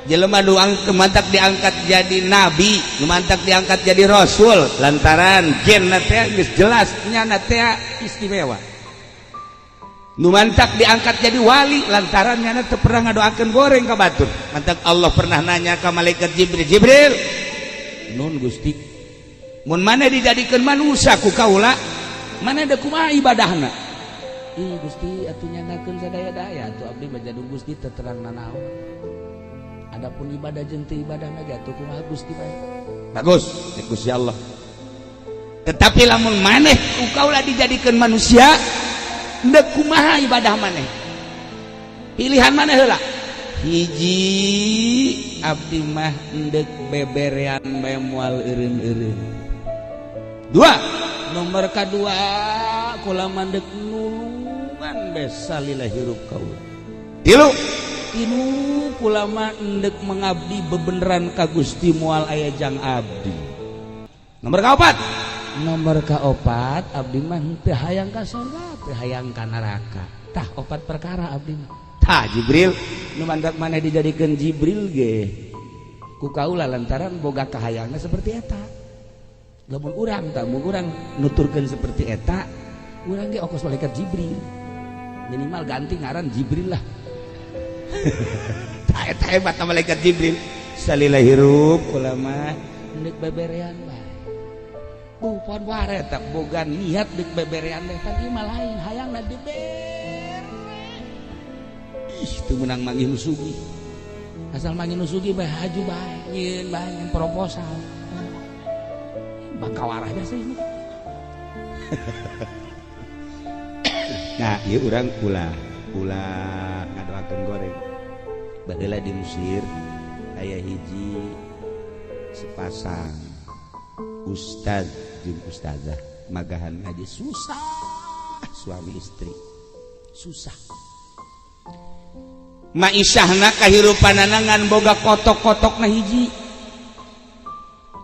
jelema nu mantak diangkat jadi nabi nu mantak diangkat jadi rasul lantaran genna teh geus jelas nyana teh istimewa nu mantak diangkat jadi wali lantaran nyana teu pernah ngadoakeun goreng ka batur mantak Allah pernah nanya ka malaikat Jibril nun Gusti mun maneh dijadikeun manusia ku kaula maneh da kumaha ibadahna ih Gusti atuh nyanakeun sadaya-daya atuh abdi mah jadung Gusti teu terang nanaon adapun ibadah jeung teu ibadah mah atuh kumaha Gusti bae bagus Gusti Allah tetapi lamun maneh ku kaula dijadikeun manusia ndek kumaha ibadah maneh pilihan maneh heula hiji abdi mah ndek beberean bae moal eureun-eureun dua nomor kadua kula mandek nulungan bae salila hirup kaula tilu kula mah endek mengabdi bebeneran ka Gusti moal aya jang abdi nomor kaopat abdi mah teu hayang ka surga teu hayang ka neraka tah opat perkara abdi mah tah Jibril nu mandak maneh dijadikeun Jibril ge ku kaula lantaran boga kahayangna seperti eta lamun urang tamu urang nuturkeun seperti eta urang ge ongkos malaikat Jibril minimal ganti ngaran Jibril lah. Ta eta hebat malaikat Jibril salila hirup ulama neuk beberean bae bukan ware tak boga niat deuk beberean teh kan ieu mah lain hayangna deber ih teu meunang manggih nu sugih asal manggih nu sugih bae haju bae nyieun bae ngan proposal bangkawarah biasa ini. Nah ieu urang ulah ngadoakeun goreng baheula di Mesir aya hiji sepasang ustad jeung ustazah magahan ngaji susah suami istri susah maisyahna kahirupanana ngan boga kotok-kotokna hiji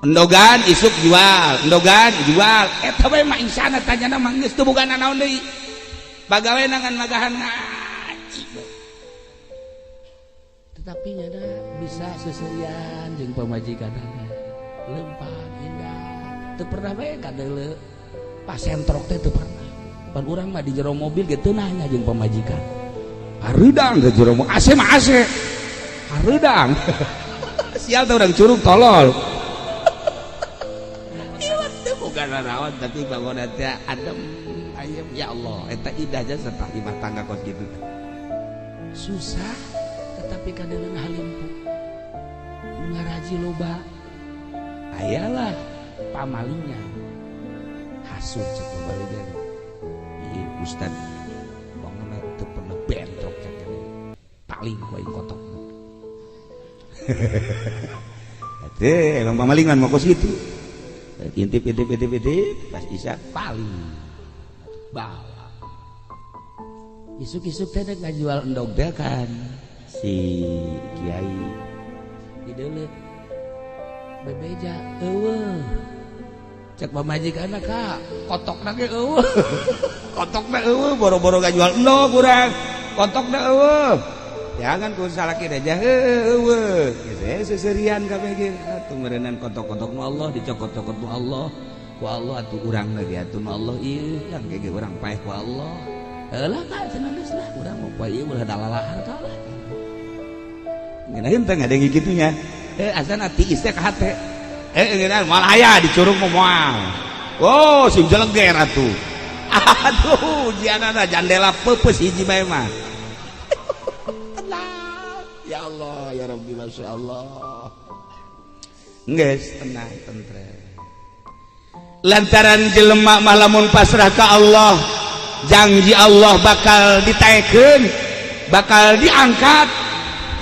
endogan isuk jual endogan jual eta bae maisyahna tanyana mah geus teu boga naon deui bagawena ngan magahan ngaji tetapi nyana bisa seserian jeung pamajikanana lempang indah teu pernah bae kadeuleu pas sentrok teh teu pernah pan urang mah di jero mobil ge teu nanya jeung pamajikan hareudang di jero mobil AC mah AC hareudang sial teh urang curug tolol ieu teh boga nanaon tapi bangunan teh adem ayem ya Allah eta indahnya serta imah tangga kos kitu susah tetapi kadeuleuh halimpu ngaraji loba ayalah pamalingnya hasud cek pamalingan ieu ustad bangunna teu pernah bentrok cek paling ku aing kotok teh emang pamalingan mah kos kitu intip pas isya paling bawa isuk-isuk teh ngajual endog teh kan si kiai dideuleu bebeja eueuh cek pamajikanna ka kotokna ge eueuh kotokna eueuh boro-boro ngajual endog urang kotokna eueuh jangan ku salaki aja eueuh geus seserian kabeh ge atuh meureunnan kotok-kotokna Allah dicokot-cokotna Allah ku Allah atuh urang lagi atuh Allah ieu yang ge urang paeh ku Allah heulah ka cenah geus lah urang mah poe ieu ulah dalalahar ka lah ngeunaheun teh ngadenge kitunya asana tiis teh ka hate ngeunaheun moal aya di curug moal oh sim jeleger atuh aduh jianana jandela peupeus hiji bae mah ya Allah ya Rabbi masyaallah geus tenang tentrem lantaran jelema mah lamun pasrah ka Allah janji Allah bakal ditaekeun bakal diangkat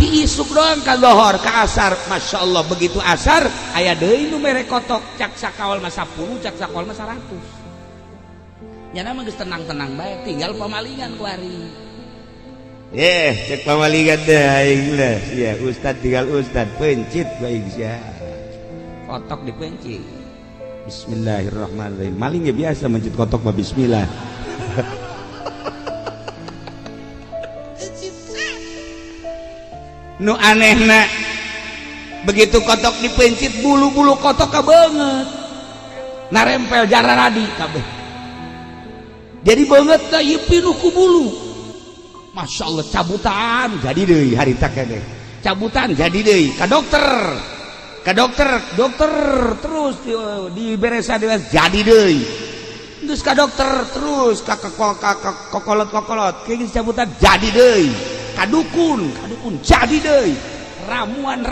diisuk doang ka lohor ka asar masyaallah begitu asar aya deui nu mere kotok cak sakawal mah 10 cak sakawal mah 100 nya mah geus tenang-tenang bae tinggal pamalingan ku ari cek pamalingan teh aing lah ya ustad tinggal ustad pencit bae sia kotok dipencit Bismillahirrahmanirrahim maling ya biasa mencit kotok mah bismillah nu anehna begitu kotok dipencit bulu-bulu kotok kabeungeut narempel jararadi kabeh jadi beungeut teh ieu pinuh ku bulu masyaallah cabutan jadi deui harita keneh cabutan jadi deui ka dokter terus diberesa jadi deui terus ka dokter terus ka kokolot kayak cabutan jadi deui ka dukun jadi deui ramuan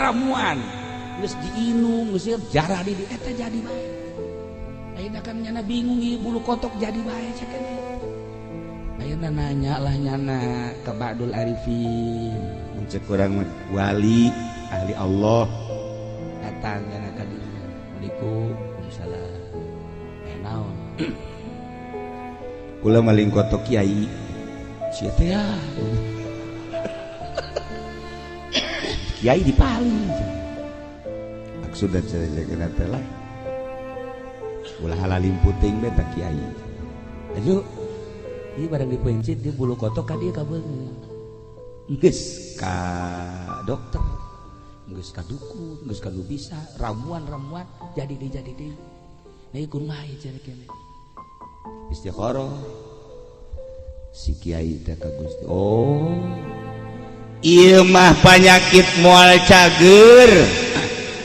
geus diinum geus jarah di eta jadi bae ayeuna kan nyana bingung ieu bulu kotok jadi bae cek keneh ayeuna nanya lah nyana ka Ba'dul Arifin cek urang wali ahli Allah datang nyana ka dieu Waalaikumsalam naon kula maling kotok kiai sia teh ya kiai dipaling maksudna cara teh lah ulah halalim puting beta kiai ayo ieu barang dipencit di bulu kotok ka dieu ka beungeut geus ka dokter geus ka dukun geus ka nu bisa ramuan jadi deui nih kumaha cari kene istikharah si kiai teh ka Gusti. Oh ieu mah penyakit moal cager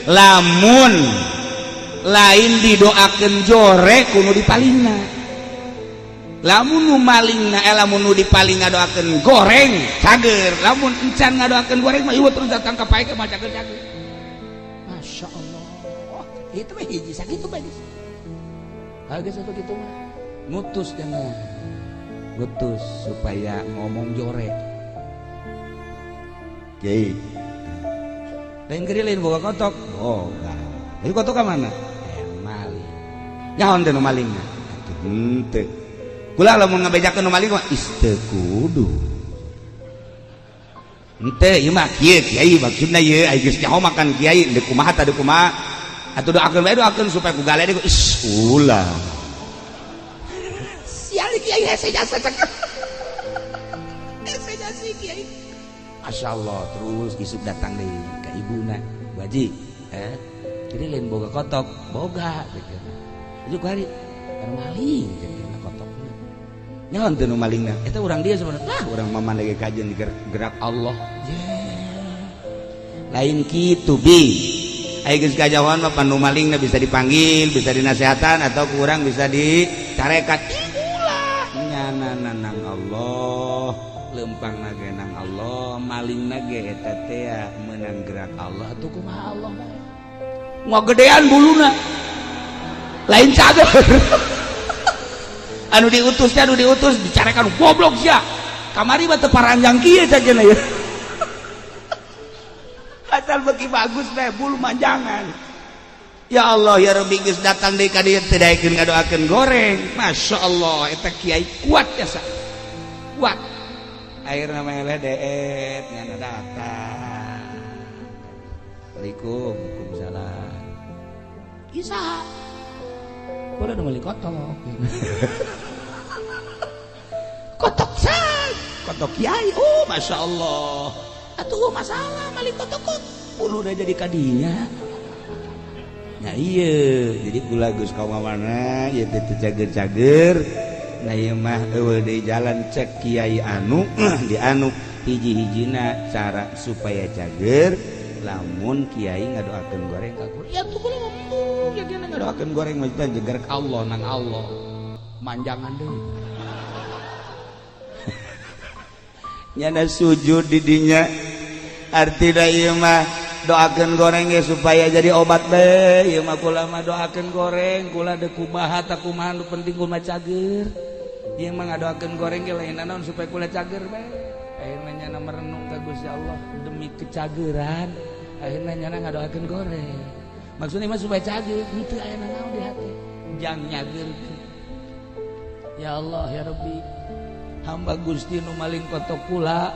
lamun lain didoakeun jore kudu dipalingna, lamun nu malingna lamun nu dipaling ngadoakeun goreng cager, lamun encan ngadoakeun goreng mah ieu terus datang ka pae ke mah cager-cager. Masya Allah itu mah hiji sakitu bae agak satu gitu mah ngutus jangan ngutus supaya ngomong jore kiai lain gerilin boga kotok boga tapi kotok ke mana maling nyaon teh nu malingna henteu kula lamun ngabejakeun nu maling mah isteu kudu henteu ieu mah kieu kiai maksudna ieu aya geus nyaho makan kiai deuk kumaha tah deuk kumaha atuh doakeun bae doakeun supaya ku gale deuk ulah sial kiai hese jasa cek hese jasa kiai. Masya Allah terus isuk datang deh ke ibuna baji jadi lain boga kotok boga gitu itu hari maling jadi kotoknya nyaon teu nu malingna eta urang dia sebenarnya urang mama lagi kajian di gerak Allah lain kitu bi aya geus kajauhan mah panu malingna bisa dipanggil bisa dinasehatan atau kurang bisa dicarekat ulah nyana nang Allah lempang nage nang Allah maling nage eta teh meunang gerak Allah atuh kumaha Allah ngagedean buluna lain cager anu diutus dicarekan goblok sia kamari mah teu paranjang kieu sajana ya asal beuki bagus teh bulu manjangan ya Allah ya Rabbi geus datang deui ka dieu teu daekeun ngadoakeun goreng Masya Allah eta kiai kuat jasa kuat akhirnya meleh deet nyana datang Assalamualaikum Waalaikumsalam kisah boleh dong beli kotok kotok san kotok kiai oh Masya Allah atuh masalah maling kotok kok bulu udah jadi kadinya ya iya jadi kula geus ka mana ieu teh cager-cager nah ieu mah eueuh deui jalan cek kiai anu di anu hiji-hijina cara supaya cager lamun kiai ngadoakeun goreng ka kuring ya tuh kula ngomong ya dia ngadoakeun goreng mah teh jeger ka Allah nang Allah manjangan deui nyana sujud di dinya artina ieu mah doakeun goreng ge supaya jadi obat bae ieu mah kula mah doakeun goreng kula deuk kumaha tah kumaha nu penting kula cager ieu mah ngadoakeun goreng ge lain naon supaya kula cager bae ayeuna nyana merenung ka Gusti Allah demi kecageran akhirnya nyana ngadoakeun goreng maksudnya mah supaya cager henteu aya naon di hati jang nyageurkeun ya Allah ya Rabbi hamba Gusti nu maling kotok kula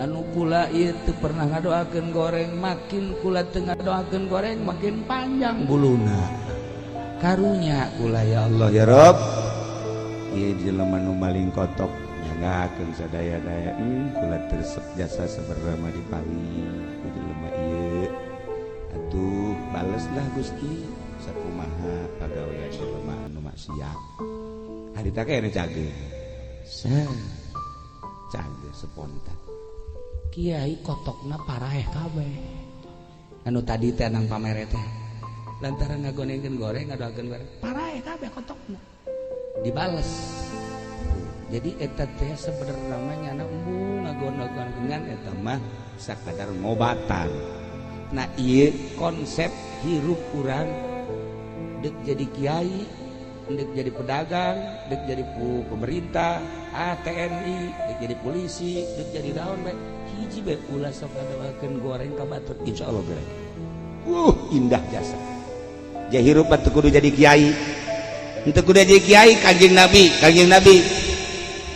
anu kula ieu teu pernah ngadoakeun goreng makin kula teu ngadoakeun goreng makin panjang buluna karunya kula ya Allah ya Rabb ieu jelema nu maling kotok nyanggakeun sadaya-daya kula tersep jasa sabarama dipaling ku jelema ieu atuh baleslah Gusti sakumaha pagawean jelema anu maksiat harita kene cager cager spontan kiai kotokna paraeh kabeh anu tadi teh nang pamere teh lantaran ngagonengkeun goreng ngadoakeun goreng paraeh kabeh kotokna dibales jadi eta teh sebenarnya mah nyana embung ngagon-ngagonkeun eta mah sakadar ngobatan nah ieu konsep hirup urang deuk jadi kiai deuk jadi pedagang deuk jadi pemerintah TNI deuk jadi polisi deuk jadi naon bae hiji bae ulah sok ngadoakeun goreng ka batur insyaallah beres indah jasa jahirup teu kudu jadi kiai henteu kudu jadi kiai kanjeng Nabi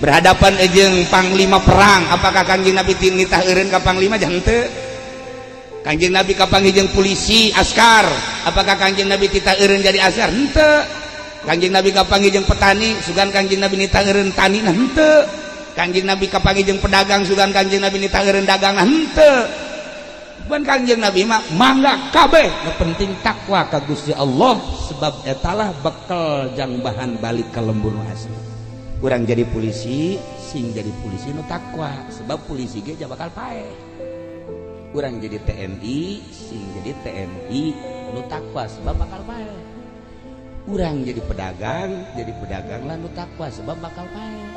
berhadapan jeung panglima perang apakah kanjeng Nabi nitah eureun ka panglima jah henteu kanjeng Nabi kapanggih jeung polisi askar apakah kanjeng Nabi titah eureun jadi askar henteu kanjeng Nabi kapanggih jeung petani sugan kanjeng Nabi nitah eureun tani nah henteu kanjeng Nabi kapanggih jeung pedagang sugan kanjeng Nabi nitah eureun dagang nah henteu bukan Kangjeng Nabi mah mangga kabeh nu penting takwa ka Gusti Allah sebab etalah bekal jang bahan balik ka lembur asli. Urang jadi polisi sing jadi polisi nu takwa sebab polisi ge bakal paeh. Urang jadi TNI sing jadi TNI nu takwa sebab bakal paeh. Urang jadi pedagang lah nu takwa sebab bakal paeh.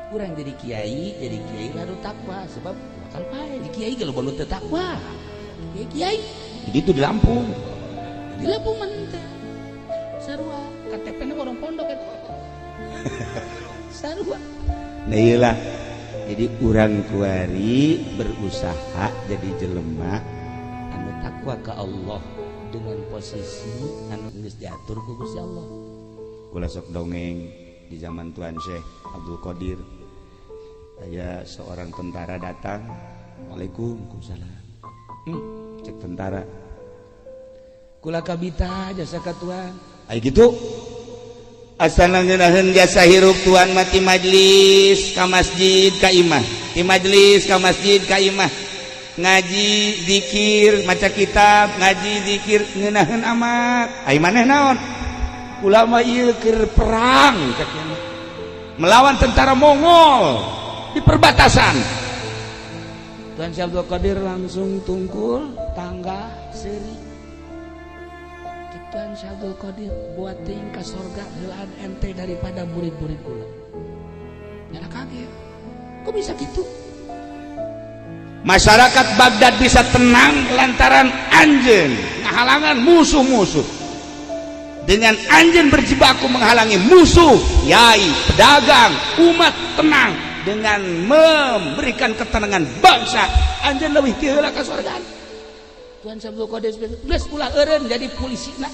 Urang jadi kiai lah nu takwa sebab bakal paeh. Di kiai ge loba nu teu takwa. Kiai jadi itu di Lampung mana teh sarua KTP-na orang pondok eta sarua. Nah iyalah jadi urang kuari berusaha jadi jelema anu takwa ke Allah dengan posisi anu geus diatur ku Gusti Allah. Kula sok dongeng di zaman Tuan Syekh Abdul Qadir aya seorang tentara datang. Waalaikumsalam. Cek tentara kula kabita jasa ka Tuan aya gitu asana ngeunaheun jasa hirup Tuan mati majlis ka masjid ka imah ti majlis ka masjid ka imah ngaji zikir maca kitab ngaji zikir ngeunaheun amat ai maneh naon kula mah ieu keur perang melawan tentara Mongol di perbatasan. Tuan Syekh Abdul Qadir langsung tungkul tangga seri. Tuan Syekh Abdul Qadir buat ting ka sorga heulaan ente daripada murid-murid kula. Nyana kaget. Kok bisa gitu? Masyarakat Baghdad bisa tenang lantaran anjeun ngahalangan musuh-musuh. Dengan anjeun berjibaku menghalangi musuh, yai, pedagang, umat tenang. Dengan memberikan ketenangan bangsa anjeun leuwih ti heula ka surgaan. Tuan Abdul Qadir geus ulah eureun jadi polisina.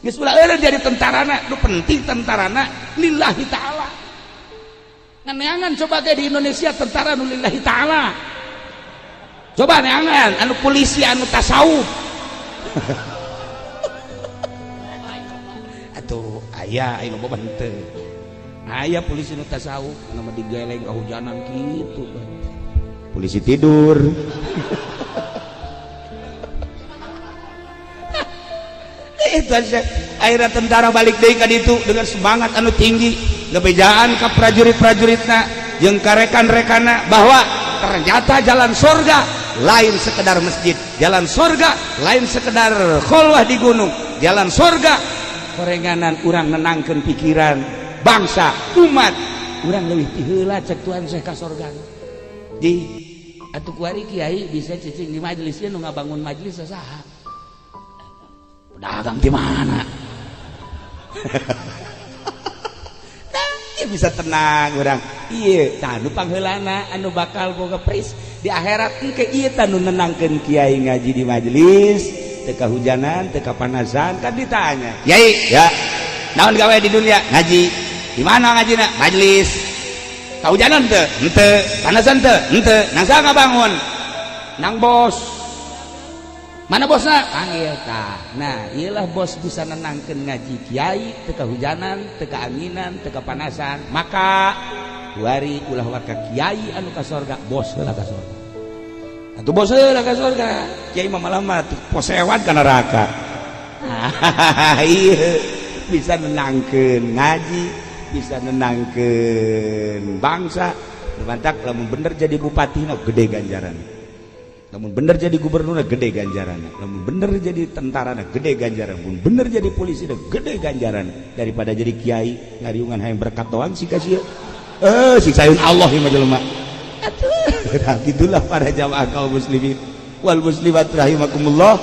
Geus ulah eureun jadi tentarana, nu penting tentarana lillahi taala. Nganeangan coba ge di Indonesia tentara nu lillahi taala. Coba neangan anu polisi anu tasawuf. Atuh aya anu beban teu. Aya polisi nu tasawuf nama digeleng kahujanan gitu polisi tidur. Itu akhirnya tentara balik deui ka ditu dengan semangat anu tinggi ngebejaan ka prajurit-prajuritna jeung ka rekan-rekanna bahwa ternyata jalan surga lain sekedar masjid, jalan surga lain sekedar kholwah di gunung, jalan surga korenganan urang nenangkeun pikiran bangsa umat urang leuwih ti heula cek Tuan Syekh ka sorgana. Di atuh kuari kiai bisa cicing di majelis nu ngabangun majelis saha? Pedagang di mana? Nah, ieu bisa tenang urang. Ieu tah nu pangheulana anu bakal boga pris di akhirat engke ieu tah nu nenangkeun kiai ngaji di majelis teu kahujanan teu kapanasan kan ditanya. Yai, ya. Naon gawe di dunia? Ngaji. Di mana ngajina? Majelis. Kahujanan teu? Henteu. Panasan teu? Henteu. Nang saha ngabangun? Nang bos. Mana bosna? Panggil tah. Nah, iyalah bos bisa nenangkeun ngaji kiai teu kahujanan, teu kaanginan, teu kapanasan. Maka kuari ulah warga kiai anu ka sorga, bos heula ka sorga. Atuh bos heula ka sorga. Kiai mah malah mah posewan ka neraka. Iya. Bisa nenangkeun ngaji, bisa nenangkeun bangsa. Mantak lamun bener jadi bupati na gede ganjaran. Lamun bener jadi gubernur na gede ganjaran. Lamun bener jadi tentara na gede ganjaran. Lamun bener jadi polisi na gede ganjaran daripada jadi kiai ngariungan hayang berkat doang sih kasih. Siksaeun Allah ieu mah jelema. Atuh. Itulah para jamaah kaum muslimin wal muslimat rahimakumullah.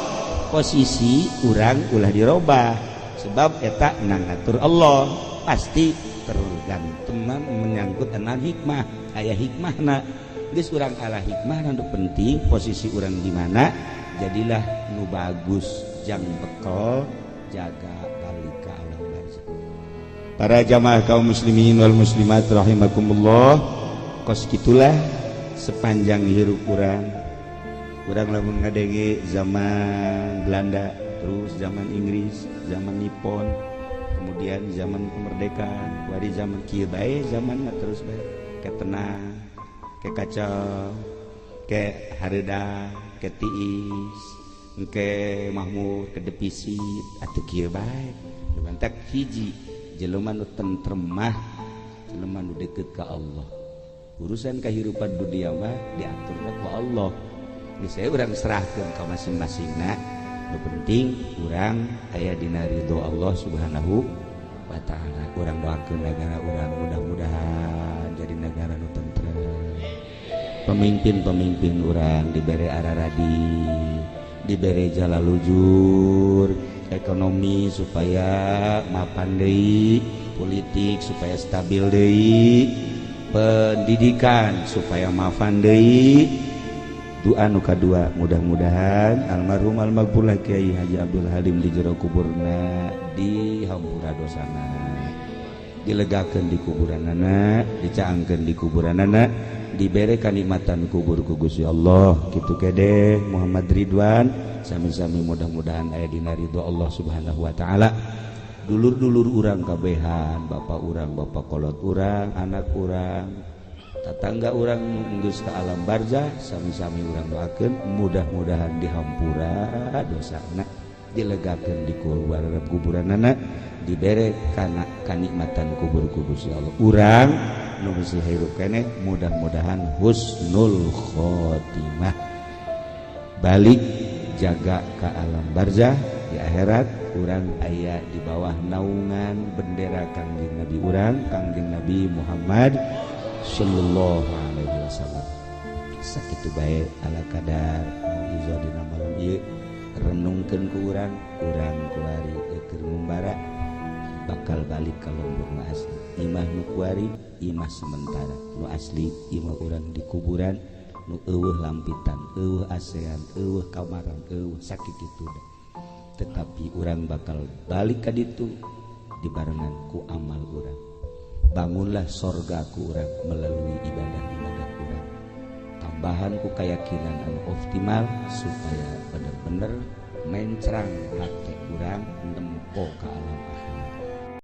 Posisi urang ulah dirobah sebab eta nangatur Allah pasti tergantung menyangkut anak hikmah aya hikmahna geus urang ala hikmah nu penting posisi urang di mana jadilah nu bagus jang bekal jaga balik ka alam barzakh. Para jamaah kaum muslimin wal muslimat rahimakumullah kos kitulah sepanjang hirup urang lamun ngadenge zaman Belanda terus zaman Inggris, zaman Nippon, kemudian zaman kemerdekaan, wari zaman kieu bae zamanna terus bae, ke tenang, ke kacau, ke hareda ke tiis ke mahmud ke depisit atuh kieu bae bantak hiji jelema nu tentrem mah jelema nu deukeut ka Allah urusan kehidupan dunia mah diaturna ku Allah geus saya urang serahkeun ka masing-masingna nu penting urang aya dina ridho Allah Subhanahu wa taala urang doakeun negara urang mudah-mudahan jadi negara nu tentrem pemimpin-pemimpin urang dibere araradi dibere jalalujur ekonomi supaya mapan deui politik supaya stabil deui pendidikan supaya mapan deui doa nu kadua mudah-mudahan almarhum almaghfurlah Kiai Haji Abdul Halim di jero kuburna dihampura dosana dilegakeun di kuburanana dicaangkeun di kuburanana dibere kanikmatan kubur ku Gusti Allah kitu kede Muhammad Ridwan sami-sami mudah-mudahan aya dina ridho Allah Subhanahu wa taala dulur-dulur urang kabehan bapak urang bapak kolot urang anak urang tatangga urang geus ka alam barzah sami-sami urang doakeun mudah-mudahan dihampura dosana dilegakeun di kuburanana dibere kana kanikmatan kubur ku Gusti Allah urang nu geus hirup keneh mudah-mudahan husnul khotimah balik jaga ka alam barzah di akhirat urang aya di bawah naungan bendera Kangjeng Nabi urang Kangjeng Nabi Muhammad sallallahu alaihi wasallam sakitu bae ala kadar izo dina malam ieu renungkeun ku urang kuari keur ngumbara bakal balik ka Lombok nu asli imah nu kuari imah sementara nu asli imah urang di kuburan nu eueuh lampitan eueuh asean eueuh kamaran eueuh sakit itu tetapi urang bakal balik ka ditu dibarengan ku amal urang bangunlah sorga ku urang melalui ibadah-ibadah urang tambahan ku keyakinan anu optimal supaya bener-bener mencrang hati urang nempo ka alam